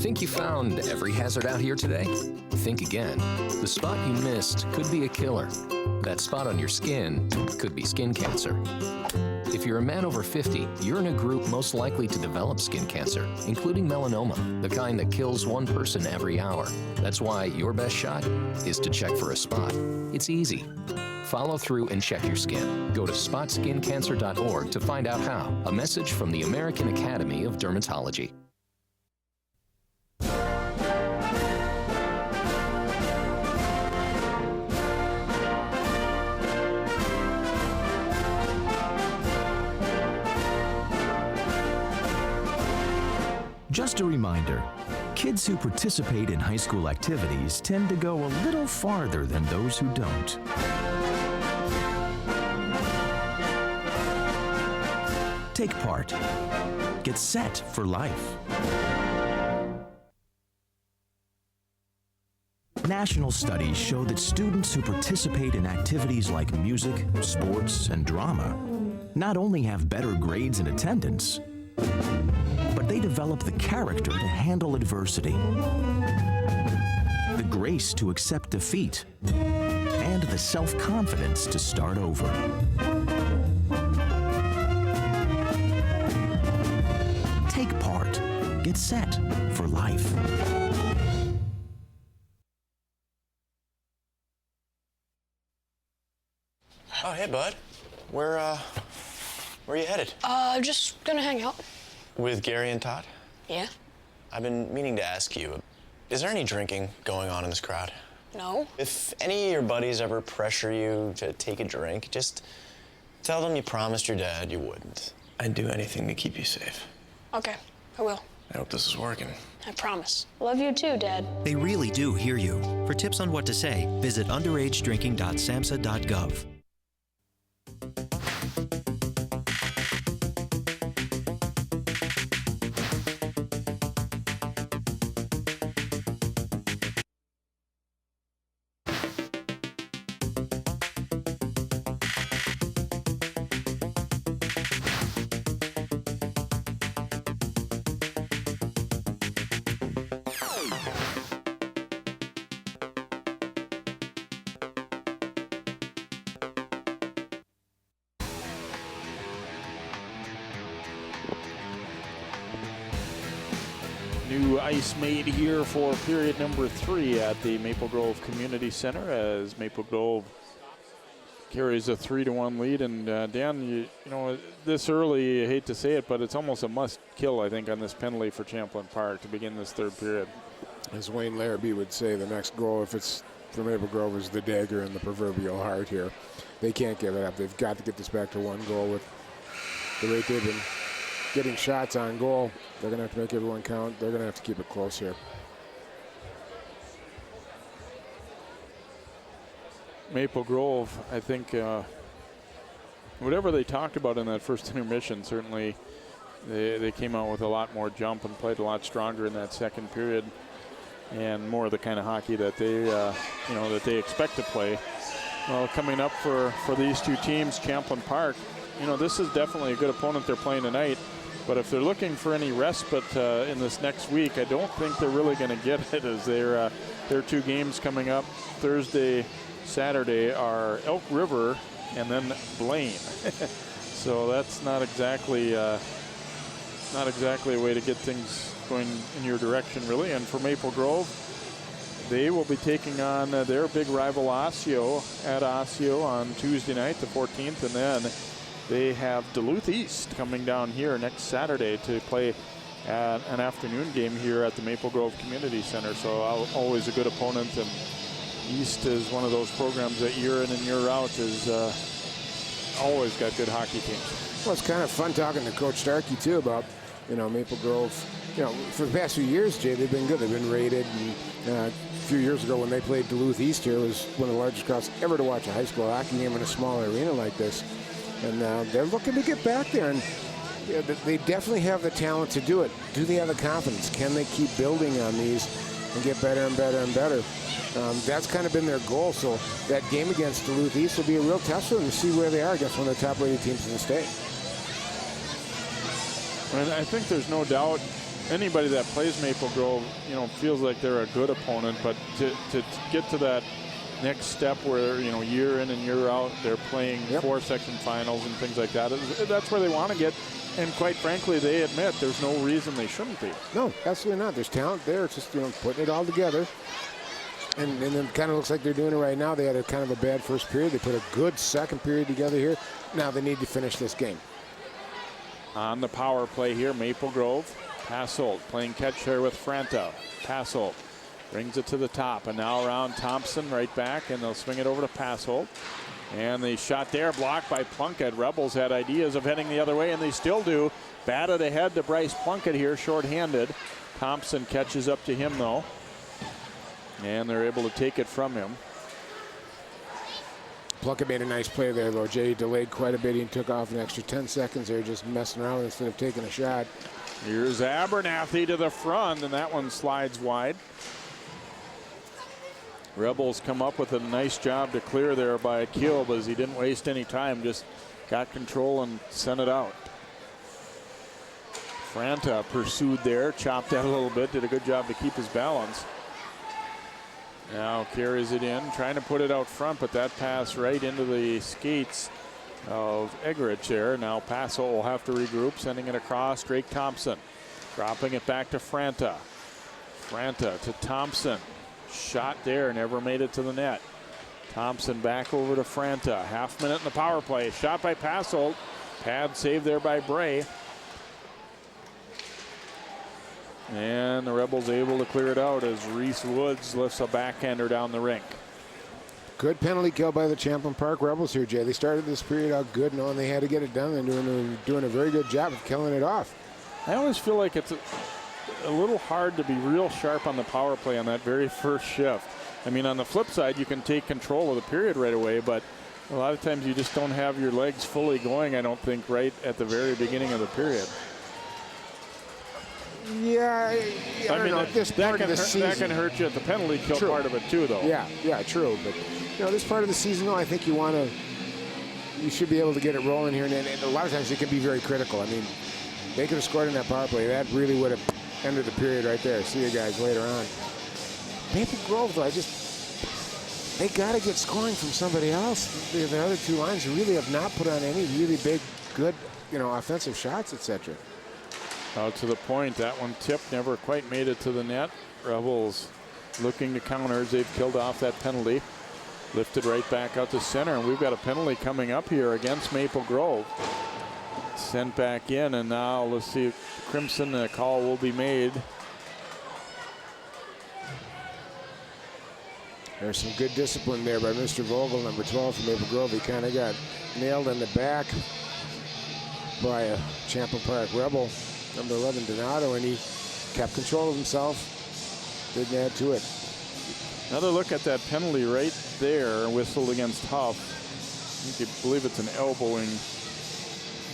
Think you found every hazard out here today? Think again. The spot you missed could be a killer. That spot on your skin could be skin cancer. If you're a man over 50, you're in a group most likely to develop skin cancer, including melanoma, the kind that kills one person every hour. That's why your best shot is to check for a spot. It's easy. Follow through and check your skin. Go to spotskincancer.org to find out how. A message from the American Academy of Dermatology. Just a reminder, kids who participate in high school activities tend to go a little farther than those who don't. Take part. Get set for life. National studies show that students who participate in activities like music, sports, and drama not only have better grades and attendance, but they develop the character to handle adversity, the grace to accept defeat, and the self-confidence to start over. Take part. Get set for life. Oh, hey, bud. Where are you headed? Just gonna hang out. With Gary and Todd? Yeah? I've been meaning to ask you, is there any drinking going on in this crowd? No. If any of your buddies ever pressure you to take a drink, just tell them you promised your dad you wouldn't. I'd do anything to keep you safe. Okay, I will. I hope this is working. I promise. Love you too, Dad. They really do hear you. For tips on what to say, visit underagedrinking.samhsa.gov. New ice made here for period number 3 at the Maple Grove Community Center as Maple Grove carries a 3-1 lead. And Dan, you know, this early, I hate to say it, but it's almost a must kill, I think, on this penalty for Champlin Park to begin this third period. As Wayne Larrabee would say, the next goal, if it's for Maple Grove, is the dagger in the proverbial heart here. They can't give it up. They've got to get this back to 1 goal with the rate they've been getting shots on goal. They're going to have to make everyone count. They're going to have to keep it close here. Maple Grove, I think, whatever they talked about in that first intermission, certainly they came out with a lot more jump and played a lot stronger in that second period, and more of the kind of hockey that they, that they expect to play. Well, coming up for these two teams, Champlin Park, this is definitely a good opponent they're playing tonight. But if they're looking for any respite in this next week, I don't think they're really going to get it, as their 2 games coming up Thursday, Saturday are Elk River and then Blaine. So that's not exactly a way to get things going in your direction, really. And for Maple Grove, they will be taking on their big rival Osseo at Osseo on Tuesday night, the 14th, and then they have Duluth East coming down here next Saturday to play an afternoon game here at the Maple Grove Community Center. So always a good opponent, and East is one of those programs that year in and year out is always got good hockey teams. Well, it's kind of fun talking to Coach Starkey too about, Maple Grove. For the past few years, Jay, they've been good. They've been rated. And, a few years ago when they played Duluth East here, it was one of the largest crowds ever to watch a high school hockey game in a small arena like this. And they're looking to get back there, and they definitely have the talent to do it. Do they have the confidence? Can they keep building on these and get better and better and better? That's kind of been their goal. So that game against Duluth East will be a real test for them to see where they are against one of the top-rated teams in the state. And I think there's no doubt anybody that plays Maple Grove, you know, feels like they're a good opponent, but to get to that next step where, you know, year in and year out, they're playing 4 section finals and things like that, that's where they want to get. And quite frankly, they admit there's no reason they shouldn't be. No, absolutely not. There's talent there. It's just, you know, putting it all together. And it kind of looks like they're doing it right now. They had a kind of a bad first period. They put a good second period together here. Now they need to finish this game. On the power play here, Maple Grove. Passolt playing catch here with Franta. Passolt brings it to the top, and now around Thompson right back, and they'll swing it over to Passolt. And the shot there blocked by Plunkett. Rebels had ideas of heading the other way, and they still do. Batted ahead to Bryce Plunkett here, shorthanded. Thompson catches up to him though, and they're able to take it from him. Plunkett made a nice play there though. Jay delayed quite a bit. He took off an extra 10 seconds there, just messing around instead of taking a shot. Here's Abernathy to the front, and that one slides wide. Rebels come up with a nice job to clear there by Kilb as he didn't waste any time, just got control and sent it out. Franta pursued there, chopped out a little bit, did a good job to keep his balance. Now carries it in, trying to put it out front, but that pass right into the skates of Egerich there. Now Paso will have to regroup, sending it across. Drake Thompson dropping it back to Franta. Franta to Thompson. Shot there, never made it to the net. Thompson back over to Franta. Half minute in the power play. Shot by Passolt. Pad save there by Bray. And the Rebels able to clear it out as Reese Woods lifts a backhander down the rink. Good penalty kill by the Champlin Park Rebels here, Jay. They started this period out good, knowing they had to get it done, and doing a very good job of killing it off. I always feel like it's a little hard to be real sharp on the power play on that very first shift. I mean, on the flip side, you can take control of the period right away, but a lot of times you just don't have your legs fully going, I don't think, right at the very beginning of the period. Yeah, I mean, that can hurt you at the penalty kill part of it too, though. Yeah, true. But you know, this part of the season, though, I think you should be able to get it rolling here, and a lot of times it can be very critical. I mean, they could have scored in that power play. That really would have ended the period right there. See you guys later on. Maple Grove, though, they got to get scoring from somebody else. The other two lines really have not put on any really big, good, you know, offensive shots, etc. Out to the point. That one tipped, never quite made it to the net. Rebels looking to counters. They've killed off that penalty. Lifted right back out to center, and we've got a penalty coming up here against Maple Grove. Sent back in, and now let's see if Crimson, the call will be made. There's some good discipline there by Mr. Vogel, number 12 from Maple Grove. He kind of got nailed in the back by a Champlin Park Rebel, number 11 Donato, and he kept control of himself. Didn't add to it. Another look at that penalty right there, whistled against Huff. I believe it's an elbowing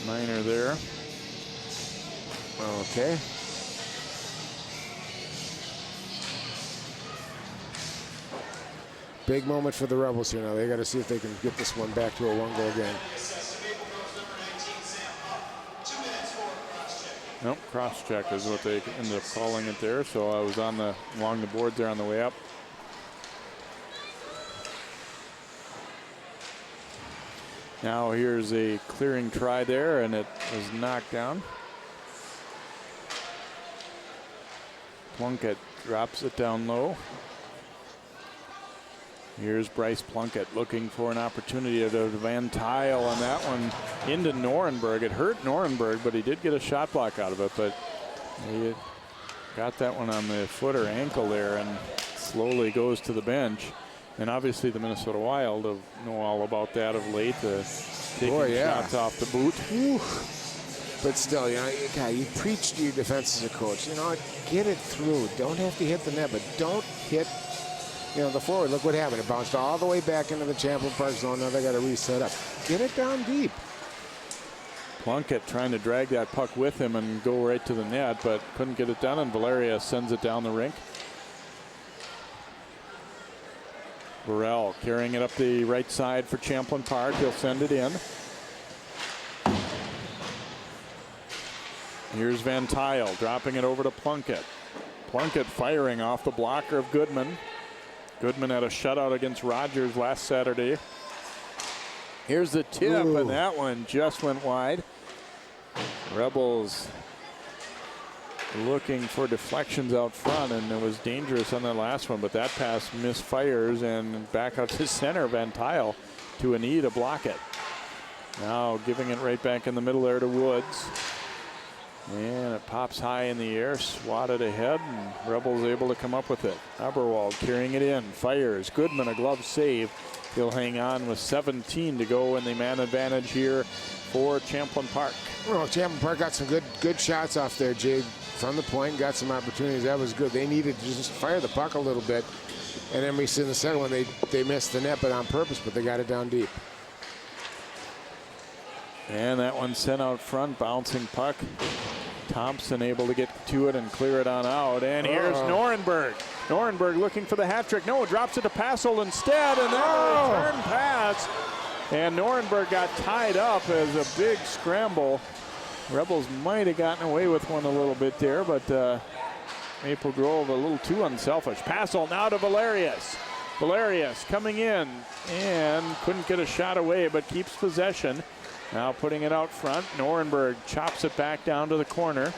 minor there. Okay. Big moment for the Rebels here now. They got to see if they can get this one back to a one-goal game. Nope, cross-check is what they ended up calling it there. So I was along the board there on the way up. Now here's a clearing try there, and it was knocked down. Plunkett drops it down low. Here's Bryce Plunkett looking for an opportunity to Van Tile on that one into Norenberg. It hurt Norenberg, but he did get a shot block out of it. But he got that one on the foot or ankle there and slowly goes to the bench. And obviously the Minnesota Wild know all about that of late, taking shots off the boot. Whew. But still, you know, you preach to your defense as a coach. You know, get it through. Don't have to hit the net, but don't hit, you know, the forward. Look what happened. It bounced all the way back into the Champlin Park zone. Now they got to reset up. Get it down deep. Plunkett trying to drag that puck with him and go right to the net, but couldn't get it done, and Valeria sends it down the rink. Burrell carrying it up the right side for Champlin Park. He'll send it in. Here's Van Tile dropping it over to Plunkett. Plunkett firing off the blocker of Goodman. Goodman had a shutout against Rogers last Saturday. Here's the tip, and that one just went wide. Rebels looking for deflections out front, and it was dangerous on that last one, but that pass misfires and back out to center. Van Tile to a knee to block it. Now giving it right back in the middle there to Woods. And it pops high in the air, swatted ahead, and Rebels able to come up with it. Eberwald carrying it in, fires. Goodman a glove save. He'll hang on with 17 to go in the man advantage here for Champlin Park. Well, Champlin Park got some good shots off there, Jade. From the point, got some opportunities. That was good. They needed to just fire the puck a little bit. And then we see in the second one, they missed the net, but on purpose, but they got it down deep. And that one sent out front, bouncing puck. Thompson able to get to it and clear it on out. And here's Norenberg. Norenberg looking for the hat trick. No, drops it to Passel instead, and then a return pass. And Norenberg got tied up as a big scramble. Rebels might have gotten away with one a little bit there, but Maple Grove a little too unselfish. Passel now to Valerius. Valerius coming in and couldn't get a shot away, but keeps possession. Now putting it out front. Norenberg chops it back down to the corner.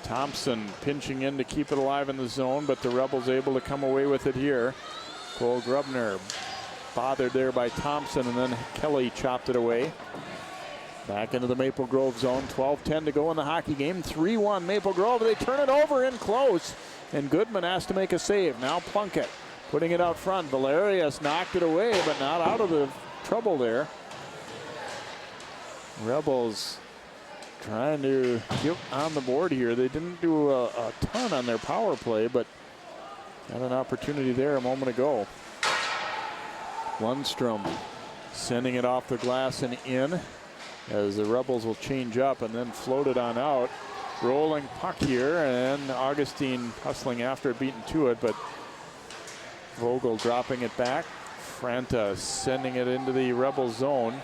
Thompson pinching in to keep it alive in the zone, but the Rebels able to come away with it here. Cole Grubner bothered there by Thompson, and then Kelly chopped it away. Back into the Maple Grove zone. 12-10 to go in the hockey game. 3-1 Maple Grove. They turn it over in close, and Goodman has to make a save. Now Plunkett putting it out front. Valerius knocked it away, but not out of the trouble there. Rebels trying to get on the board here. They didn't do a ton on their power play, but had an opportunity there a moment ago. Lundstrom sending it off the glass and in, as the Rebels will change up and then float it on out. Rolling puck here, and Augustine hustling after it, beaten to it, but Vogel dropping it back. Franta sending it into the Rebel zone.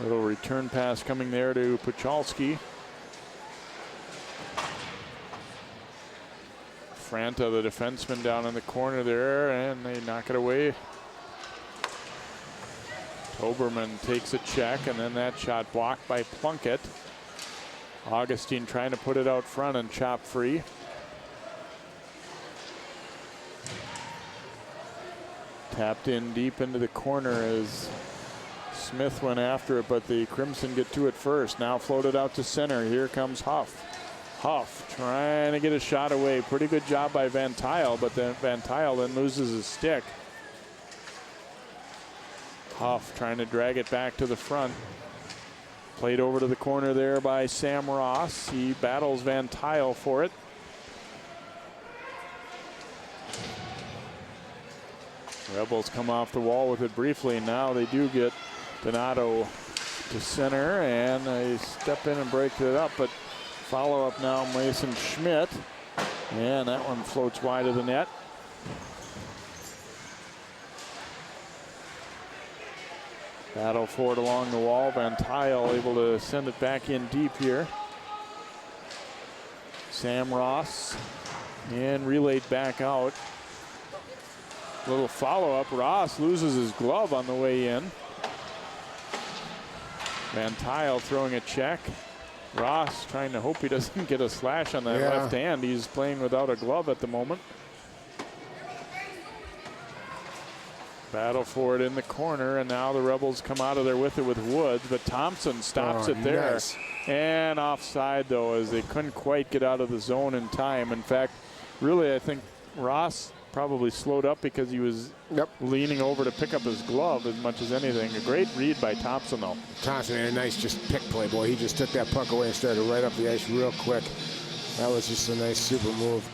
Little return pass coming there to Puchalski. Franta, the defenseman, down in the corner there, and they knock it away. Toberman takes a check, and then that shot blocked by Plunkett. Augustine trying to put it out front and chop free. Tapped in deep into the corner as Smith went after it, but the Crimson get to it first. Now floated out to center. Here comes Huff. Huff trying to get a shot away. Pretty good job by Van Tile, but then Van Tile then loses his stick. Huff trying to drag it back to the front. Played over to the corner there by Sam Ross. He battles Van Tile for it. Rebels come off the wall with it briefly. Now they do get Donato to center, and they step in and break it up, but follow up now Mason Schmidt, and that one floats wide of the net. Battle for it along the wall. Van Tile able to send it back in deep here. Sam Ross, and relayed back out. Little follow-up. Ross loses his glove on the way in. Van Tile throwing a check. Ross trying to hope he doesn't get a slash on that left hand. He's playing without a glove at the moment. Battle for it in the corner, and now the Rebels come out of there with it with Woods, but Thompson stops it there. Nice. And offside, though, as they couldn't quite get out of the zone in time. In fact, really, I think Ross probably slowed up because he was leaning over to pick up his glove as much as anything. A great read by Thompson, though. Thompson had a nice just pick play, boy. He just took that puck away and started right up the ice real quick. That was just a nice super move.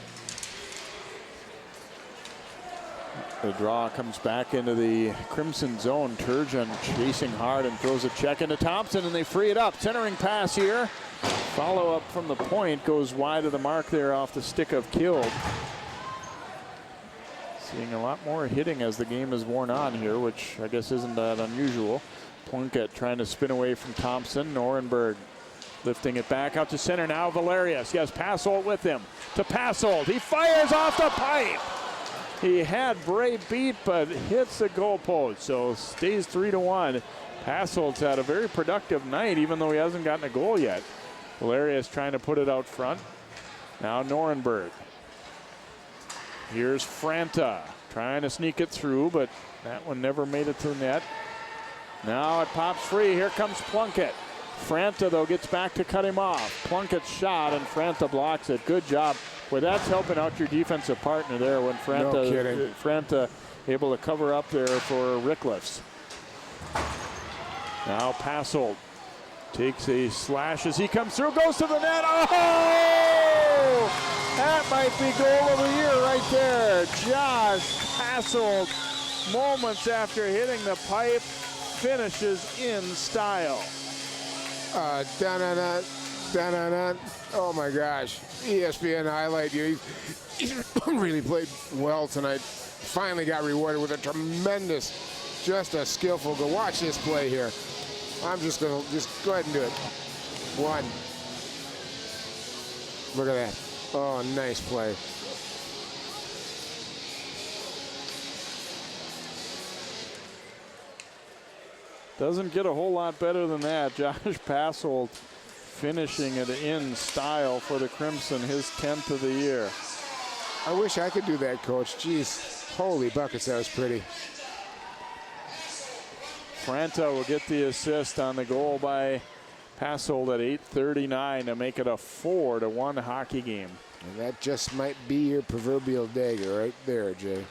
The draw comes back into the Crimson zone. Turgeon chasing hard and throws a check into Thompson, and they free it up. Centering pass here. Follow up from the point goes wide of the mark there off the stick of Kill. Seeing a lot more hitting as the game is worn on here, which I guess isn't that unusual. Plunkett trying to spin away from Thompson. Norenberg lifting it back out to center now. Valerius. He has Passold with him. To Passold. He fires off the pipe. He had Bray beat, but hits the goalpost. So stays 3-1. Passold's had a very productive night, even though he hasn't gotten a goal yet. Valerius trying to put it out front. Now Norenberg. Here's Franta trying to sneak it through, but that one never made it to the net. Now it pops free. Here comes Plunkett. Franta, though, gets back to cut him off. Plunkett's shot, and Franta blocks it. Good job. Well, that's helping out your defensive partner there when Franta able to cover up there for Rickliffs. Now Passold takes a slash as he comes through, goes to the net. Oh! That might be goal of the year right there. Josh Passold, moments after hitting the pipe, finishes in style. Oh my gosh. ESPN highlight. He's really played well tonight. Finally got rewarded with a tremendous, just a skillful goal. Watch this play here. I'm just going to go ahead and do it. One. Look at that. Oh, nice play. Doesn't get a whole lot better than that. Josh Passold finishing it in style for the Crimson, his 10th of the year. I wish I could do that, Coach. Jeez, holy buckets, that was pretty. Franta will get the assist on the goal by Passold at 8:39 to make it a 4-1 hockey game. And that just might be your proverbial dagger right there, Jay.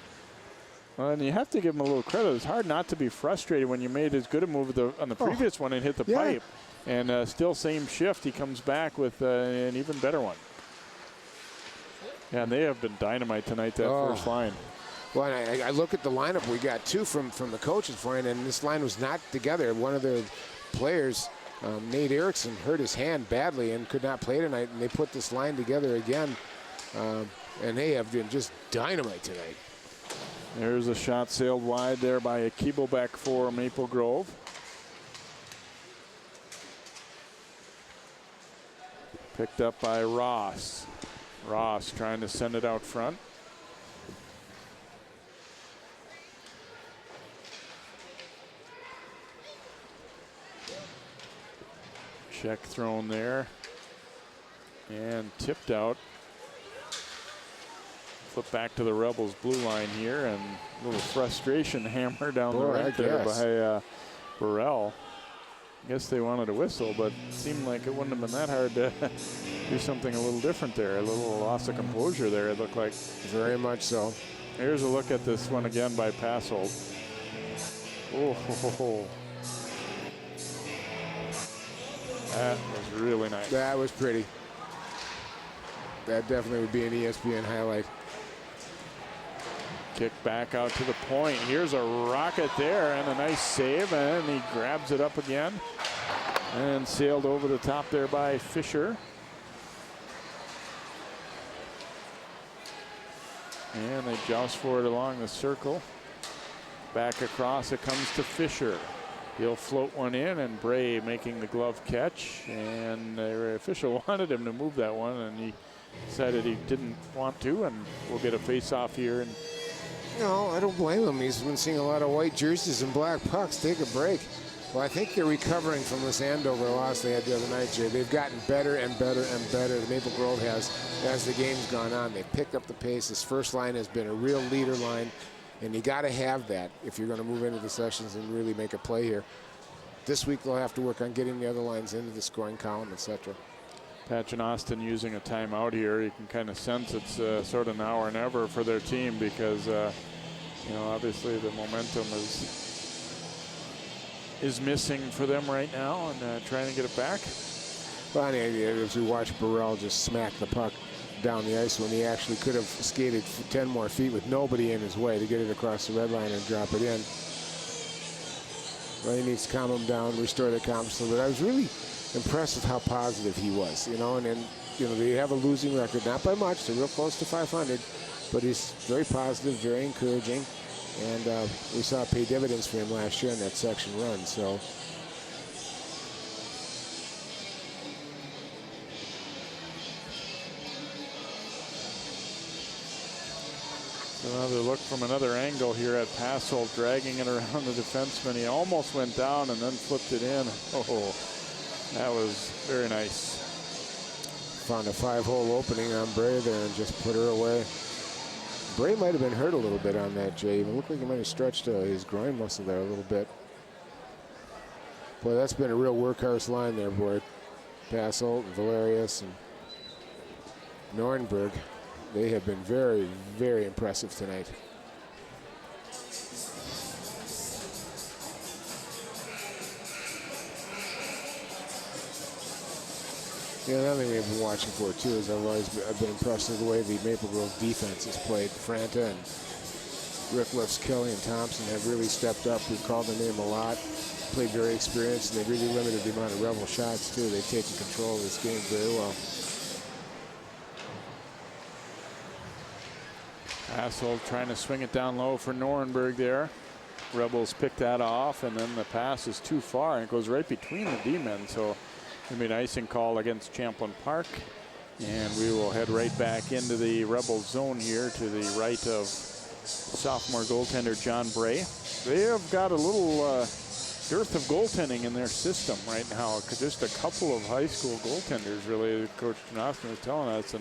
Well, and you have to give him a little credit. It's hard not to be frustrated when you made as good a move on the previous one and hit the pipe. And still same shift, he comes back with an even better one. Yeah, and they have been dynamite tonight, that first line. Well, I look at the lineup. We got two from the coaches for it, and this line was not together. One of their players, Nate Erickson, hurt his hand badly and could not play tonight, and they put this line together again, and they have been just dynamite tonight. There's a shot sailed wide there by Akibobek for Maple Grove. Picked up by Ross. Ross trying to send it out front. Check thrown there. And tipped out. Flip back to the Rebels blue line here, and a little frustration hammer down the right there by Burrell. I guess they wanted a whistle, but it seemed like it wouldn't have been that hard to do something a little different there. A little loss of composure there, it looked like. Very much so. Here's a look at this one again by Passold. Oh, that was really nice. That was pretty. That definitely would be an ESPN highlight. Kick back out to the point. Here's a rocket there and a nice save, and he grabs it up again and sailed over the top there by Fisher. And they joust for it along the circle. Back across it comes to Fisher. He'll float one in, and Bray making the glove catch, and the official wanted him to move that one, and he decided he didn't want to, and we'll get a face-off here. And no, I don't blame him. He's been seeing a lot of white jerseys and black pucks. Take a break. Well, I think they're recovering from this Andover loss they had the other night, Jay. They've gotten better and better and better. The Maple Grove has, as the game's gone on. They've picked up the pace. This first line has been a real leader line, and you got to have that if you're going to move into the sessions and really make a play here. This week they'll have to work on getting the other lines into the scoring column, etc. Patch and Austin using a timeout here. You can kind of sense it's sort of now or never for their team because, you know, obviously the momentum is missing for them right now, and trying to get it back. Well, as we watch Burrell just smack the puck down the ice when he actually could have skated 10 more feet with nobody in his way to get it across the red line and drop it in. Well, he needs to calm him down, restore the confidence. But I was really impressed with how positive he was, you know, and then, you know, they have a losing record, not by much, they're real close to 500, but he's very positive, very encouraging, And we saw it pay dividends for him last year in that section run. So another look from another angle here at Passolt, dragging it around the defenseman. He almost went down and then flipped it in. Oh, that was very nice. Found a 5-hole opening on Bray there and just put her away. Bray might have been hurt a little bit on that, Jay. It looked like he might have stretched his groin muscle there a little bit. Boy, that's been a real workhorse line there, boy. Passolt and Valerius and Nornberg. They have been very, very impressive tonight. Yeah, another thing we've been watching for too is I've been impressed with the way the Maple Grove defense has played. Franta and Rickliffs, Kelly and Thompson have really stepped up. We've called their name a lot. Played very experienced, and they've really limited the amount of Rebel shots too. They've taken control of this game very well. Passolt trying to swing it down low for Nornberg there. Rebels pick that off, and then the pass is too far, and it goes right between the D-men. So it'll be an icing call against Champlin Park. And we will head right back into the Rebel zone here to the right of sophomore goaltender John Bray. They have got a little dearth of goaltending in their system right now. Just a couple of high school goaltenders, really, Coach Janoski was telling us.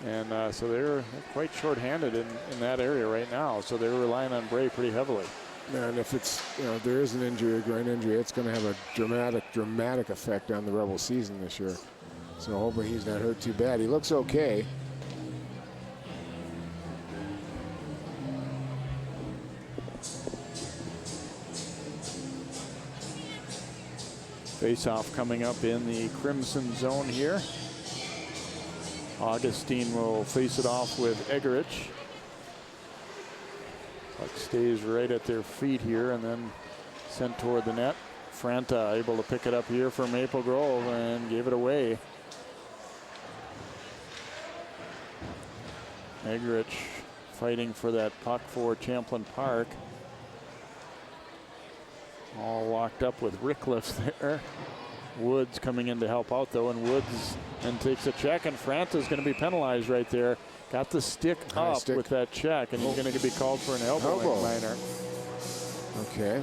And so they're quite short-handed in that area right now. So they're relying on Bray pretty heavily. And if it's, if there is an injury, a groin injury, it's going to have a dramatic effect on the Rebel season this year. So hoping he's not hurt too bad. He looks okay. Face-off coming up in the Crimson zone here. Augustine will face it off with Egerich. Puck stays right at their feet here and then sent toward the net. Franta able to pick it up here for Maple Grove and gave it away. Egerich fighting for that puck for Champlin Park. All locked up with Rickliffs there. Woods coming in to help out though, and Woods then takes a check, and Franta's going to be penalized right there. Got the stick up with that check, and he's going to be called for an elbow minor. Okay.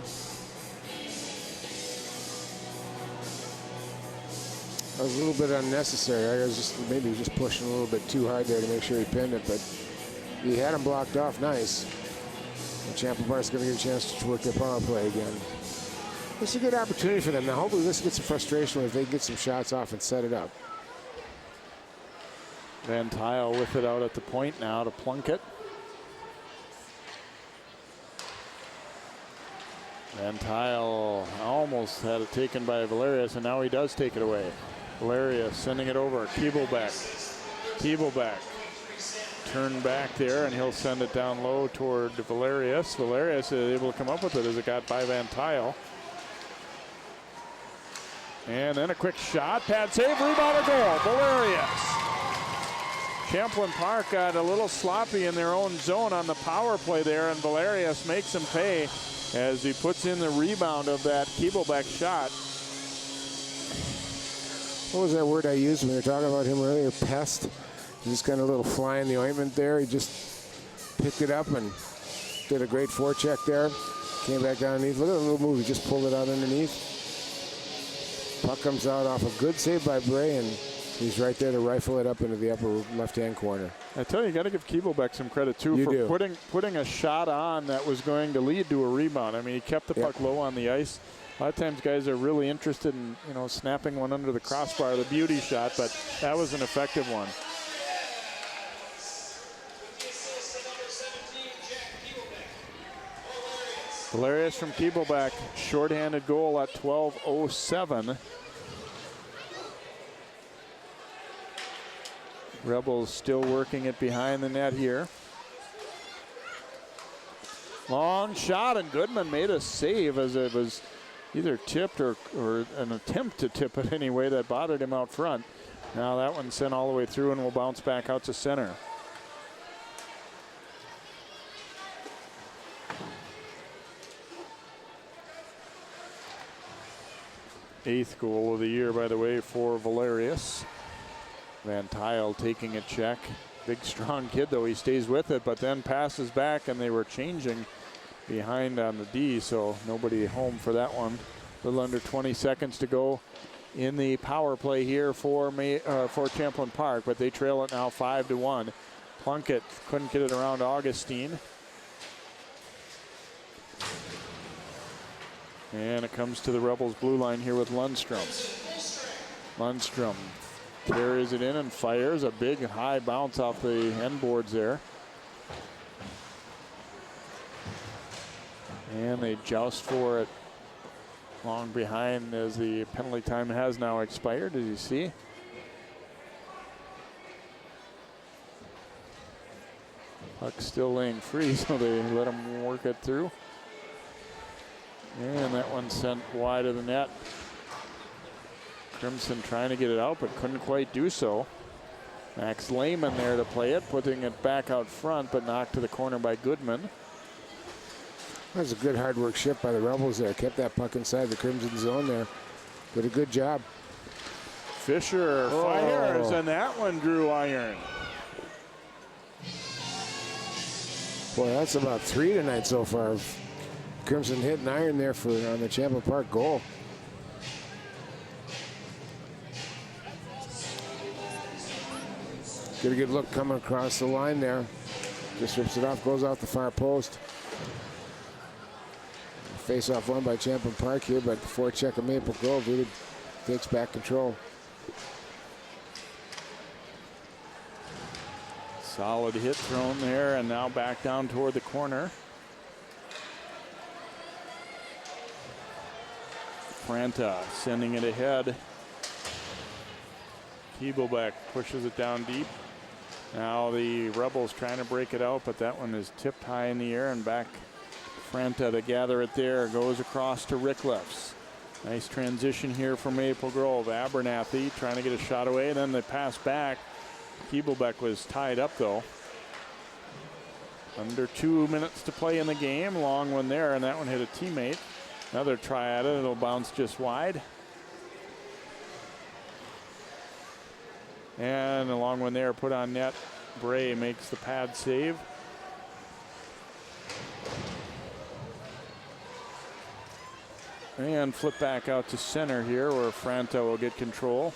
That was a little bit unnecessary. I was maybe just pushing a little bit too hard there to make sure he pinned it, but he had him blocked off nice. And Champlin Park's going to get a chance to work their power play again. It's a good opportunity for them. Now, hopefully this gets some frustration if they can get some shots off and set it up. Van Tile with it out at the point now to Plunkett. Van Tile almost had it taken by Valerius, and now he does take it away. Valerius sending it over. Keeblebeck. Keeblebeck. Turn back there, and he'll send it down low toward Valerius. Valerius is able to come up with it as it got by Van Tile. And then a quick shot. Pad save, rebound, a goal. Valerius. Champlin Park got a little sloppy in their own zone on the power play there, and Valerius makes them pay as he puts in the rebound of that Keeblebeck shot. What was that word I used when we were talking about him earlier? Pest. Just kind of a little fly in the ointment there. He just picked it up and did a great forecheck there. Came back down underneath. Look at the little move. He just pulled it out underneath. Puck comes out off a good save by Bray, and he's right there to rifle it up into the upper left-hand corner. I tell you got to give Keeblebeck some credit, too, for putting a shot on that was going to lead to a rebound. I mean, he kept the puck low on the ice. A lot of times guys are really interested in, snapping one under the crossbar, the beauty shot, but that was an effective one. Valerius from Keeblebeck, shorthanded goal at 12:07. Rebels still working it behind the net here. Long shot, and Goodman made a save as it was either tipped or an attempt to tip it anyway that bothered him out front. Now that one's sent all the way through and will bounce back out to center. 8th goal of the year, by the way, for Valerius. Van Tile taking a check. Big, strong kid, though. He stays with it, but then passes back, and they were changing behind on the D, so nobody home for that one. A little under 20 seconds to go in the power play here for Champlin Park, but they trail it now 5-1. Plunkett couldn't get it around Augustine. And it comes to the Rebels blue line here with Lundstrom. Lundstrom carries it in and fires a big high bounce off the end boards there. And they joust for it long behind as the penalty time has now expired, as you see. Puck still laying free, so they let him work it through. And that one sent wide of the net. Crimson trying to get it out, but couldn't quite do so. Max Lehman there to play it, putting it back out front, but knocked to the corner by Goodman. That was a good hard work shift by the Rebels there. Kept that puck inside the Crimson zone there. Did a good job. Fisher fires, and that one drew iron. Boy, that's about 3 tonight so far. Crimson hit an iron there on the Champlin Park goal. Get a good look coming across the line there. Just rips it off, goes off the far post. Face-off won by Champlin Park here, but the forecheck of Maple Grove really takes back control. Solid hit thrown there, and now back down toward the corner. Franta sending it ahead. Keeblebeck pushes it down deep. Now the Rebels trying to break it out, but that one is tipped high in the air and back. Franta to gather it there, goes across to Ricklefs. Nice transition here for Maple Grove. Abernathy trying to get a shot away, and then they pass back. Keeblebeck was tied up though. Under 2 minutes to play in the game. Long one there, and that one hit a teammate. Another try at it, it'll bounce just wide. And a long one there, put on net. Bray makes the pad save. And flip back out to center here where Franta will get control.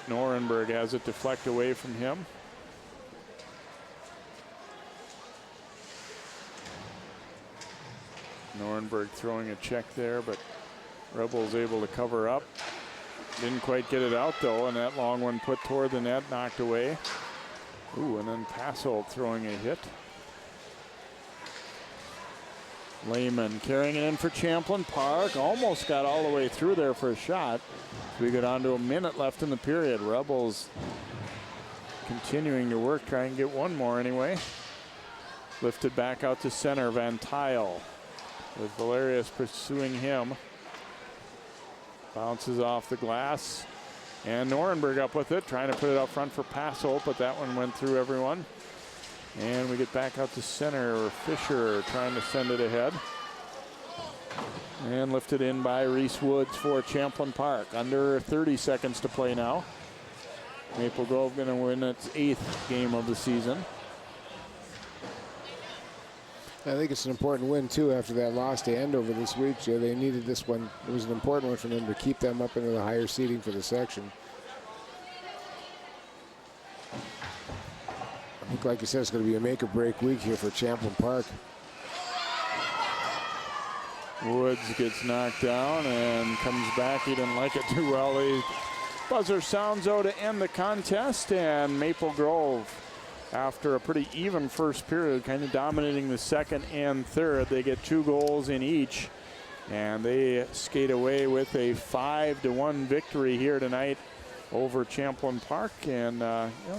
Norenberg has it deflect away from him. Norenberg throwing a check there, but Rebels able to cover up. Didn't quite get it out though, and that long one put toward the net, knocked away. Ooh, and then Passold throwing a hit. Lehman carrying it in for Champlin Park. Almost got all the way through there for a shot. We go down to a minute left in the period. Rebels continuing to work, try and get one more anyway. Lifted back out to center, Van Tile with Valerius pursuing him. Bounces off the glass. And Norenberg up with it, trying to put it up front for Passold, but that one went through everyone. And we get back out to center. Fisher trying to send it ahead. And lifted in by Reese Woods for Champlin Park. Under 30 seconds to play now. Maple Grove going to win its 8th game of the season. I think it's an important win, too, after that loss to Andover this week. They needed this one. It was an important one for them to keep them up into the higher seeding for the section. I think, like you said, it's going to be a make-or-break week here for Champlin Park. Woods gets knocked down and comes back. He didn't like it too well. The buzzer sounds out to end the contest, and Maple Grove, after a pretty even first period, kind of dominating the second and third. They get 2 goals in each, and they skate away with a 5-1 victory here tonight over Champlin Park. And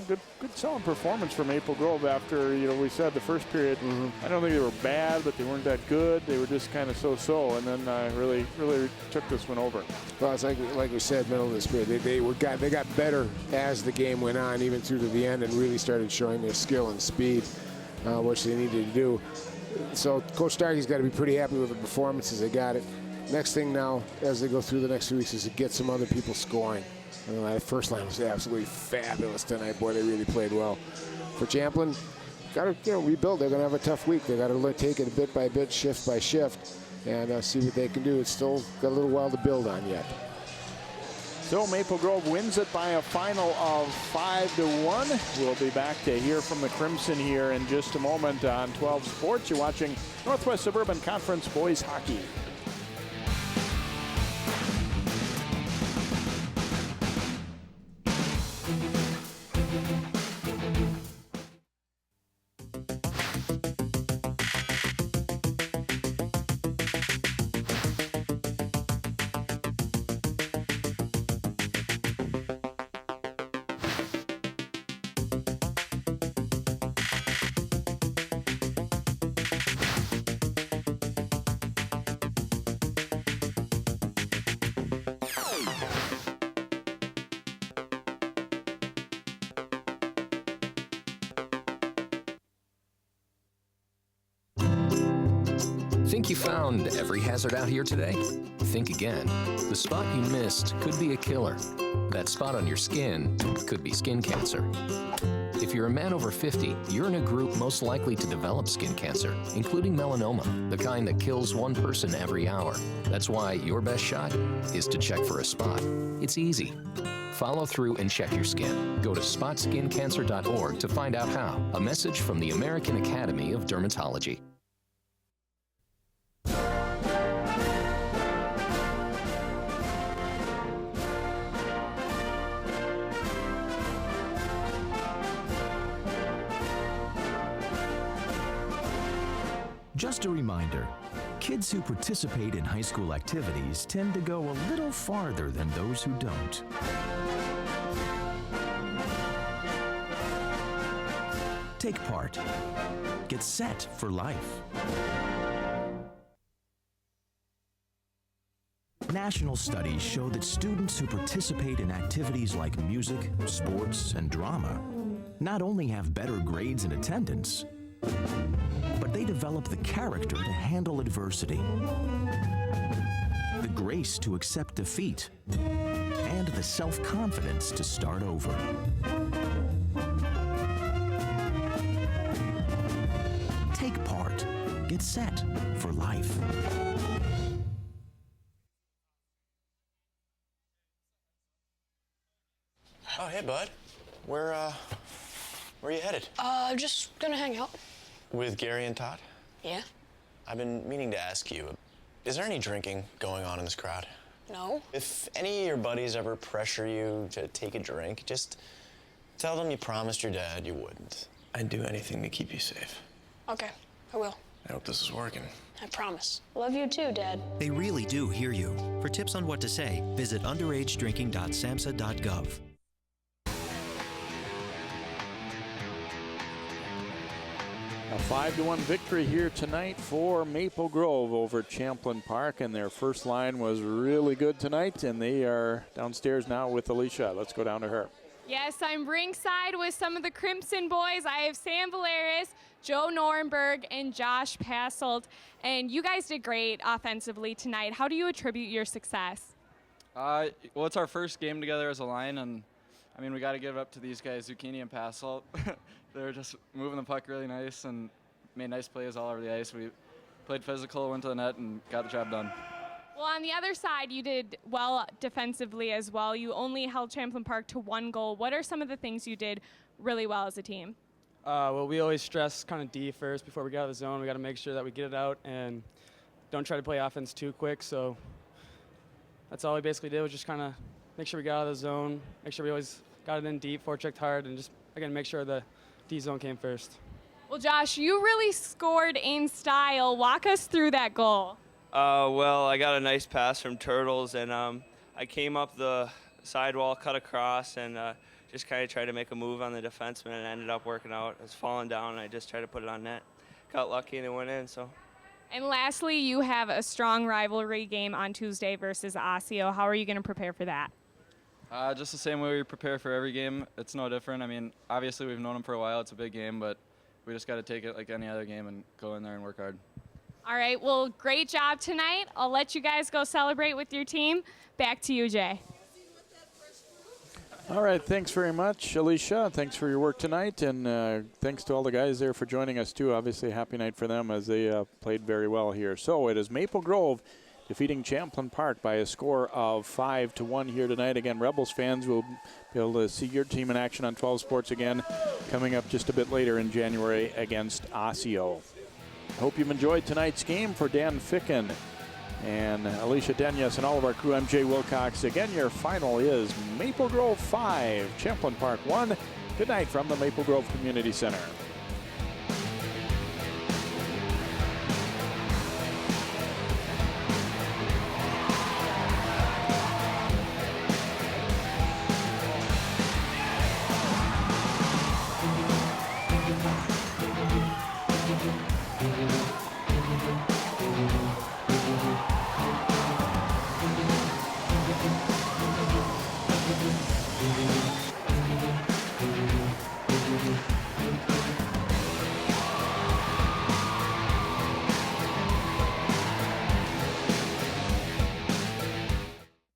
good solid performance for Maple Grove after, we said the first period. I don't think they were bad, but they weren't that good. They were just kind of so-so, and then really took this one over. Well, it's like we said, middle of this period, they got better as the game went on, even through to the end, and really started showing their skill and speed, which they needed to do. So Coach Starkey's got to be pretty happy with the performances. They got it. next thing now, as they go through the next 2 weeks, is to get some other people scoring. That first line was absolutely fabulous tonight. Boy, they really played well. For Champlin, got to rebuild. They're going to have a tough week. They got to take it bit by bit, shift by shift, and see what they can do. It's still got a little while to build on yet. So Maple Grove wins it by a final of 5-1. We'll be back to hear from the Crimson here in just a moment on 12 Sports. You're watching Northwest Suburban Conference Boys Hockey. Think you found every hazard out here today? Think again. The spot you missed could be a killer. That spot on your skin could be skin cancer. If you're a man over 50, you're in a group most likely to develop skin cancer, including melanoma, the kind that kills one person every hour. That's why your best shot is to check for a spot. It's easy. Follow through and check your skin. Go to spotskincancer.org to find out how. A message from the American Academy of Dermatology. Just a reminder, kids who participate in high school activities tend to go a little farther than those who don't. Take part. Get set for life. National studies show that students who participate in activities like music, sports, and drama not only have better grades and attendance, but they develop the character to handle adversity, the grace to accept defeat, and the self-confidence to start over. Take part. Get set for life. Oh, hey, bud. Where are you headed? Just gonna hang out. With Gary and Todd? Yeah? I've been meaning to ask you, is there any drinking going on in this crowd? No. If any of your buddies ever pressure you to take a drink, just tell them you promised your dad you wouldn't. I'd do anything to keep you safe. Okay, I will. I hope this is working. I promise. Love you too, Dad. They really do hear you. For tips on what to say, visit underagedrinking.samhsa.gov. A 5-1 victory here tonight for Maple Grove over Champlin Park, and their first line was really good tonight, and they are downstairs now with Alicia. Let's go down to her. Yes, I'm ringside with some of the Crimson boys. I have Sam Valeris, Joe Norenberg, and Josh Passold, and you guys did great offensively tonight. How do you attribute your success? Well, it's our first game together as a line, and I mean, we got to give it up to these guys, Zucchini and Passold. They're just moving the puck really nice and made nice plays all over the ice. We played physical, went to the net, and got the job done. Well, on the other side, you did well defensively as well. You only held Champlin Park to 1 goal. What are some of the things you did really well as a team? Well, we always stress kind of D first before we get out of the zone. We got to make sure that we get it out and don't try to play offense too quick. So that's all we basically did, was just kind of make sure we got out of the zone, make sure we always got it in deep, forechecked hard, and just, again, make sure the D zone came first. Well, Josh, you really scored in style. Walk us through that goal. Well, I got a nice pass from Turtles, and I came up the sidewall, cut across, and just kind of tried to make a move on the defenseman, and ended up working out. I was falling down, and I just tried to put it on net. Got lucky, and it went in, so. And lastly, you have a strong rivalry game on Tuesday versus Osseo. How are you going to prepare for that? Just the same way we prepare for every game. It's no different. I mean, obviously we've known them for a while. It's a big game, but we just got to take it like any other game and go in there and work hard. All right, well, great job tonight. I'll let you guys go celebrate with your team. Back to you, Jay. All right, thanks very much, Alicia. Thanks for your work tonight, and thanks to all the guys there for joining us, too. Obviously, a happy night for them as they played very well here. So it is Maple Grove defeating Champlin Park by a score of 5-1 here tonight. Again, Rebels fans will be able to see your team in action on 12 Sports again coming up just a bit later in January against Osseo. Hope you've enjoyed tonight's game. For Dan Ficken and Alicia Denyas and all of our crew, I'm Jay Wilcox. Again, your final is Maple Grove 5, Champlin Park 1. Good night from the Maple Grove Community Center.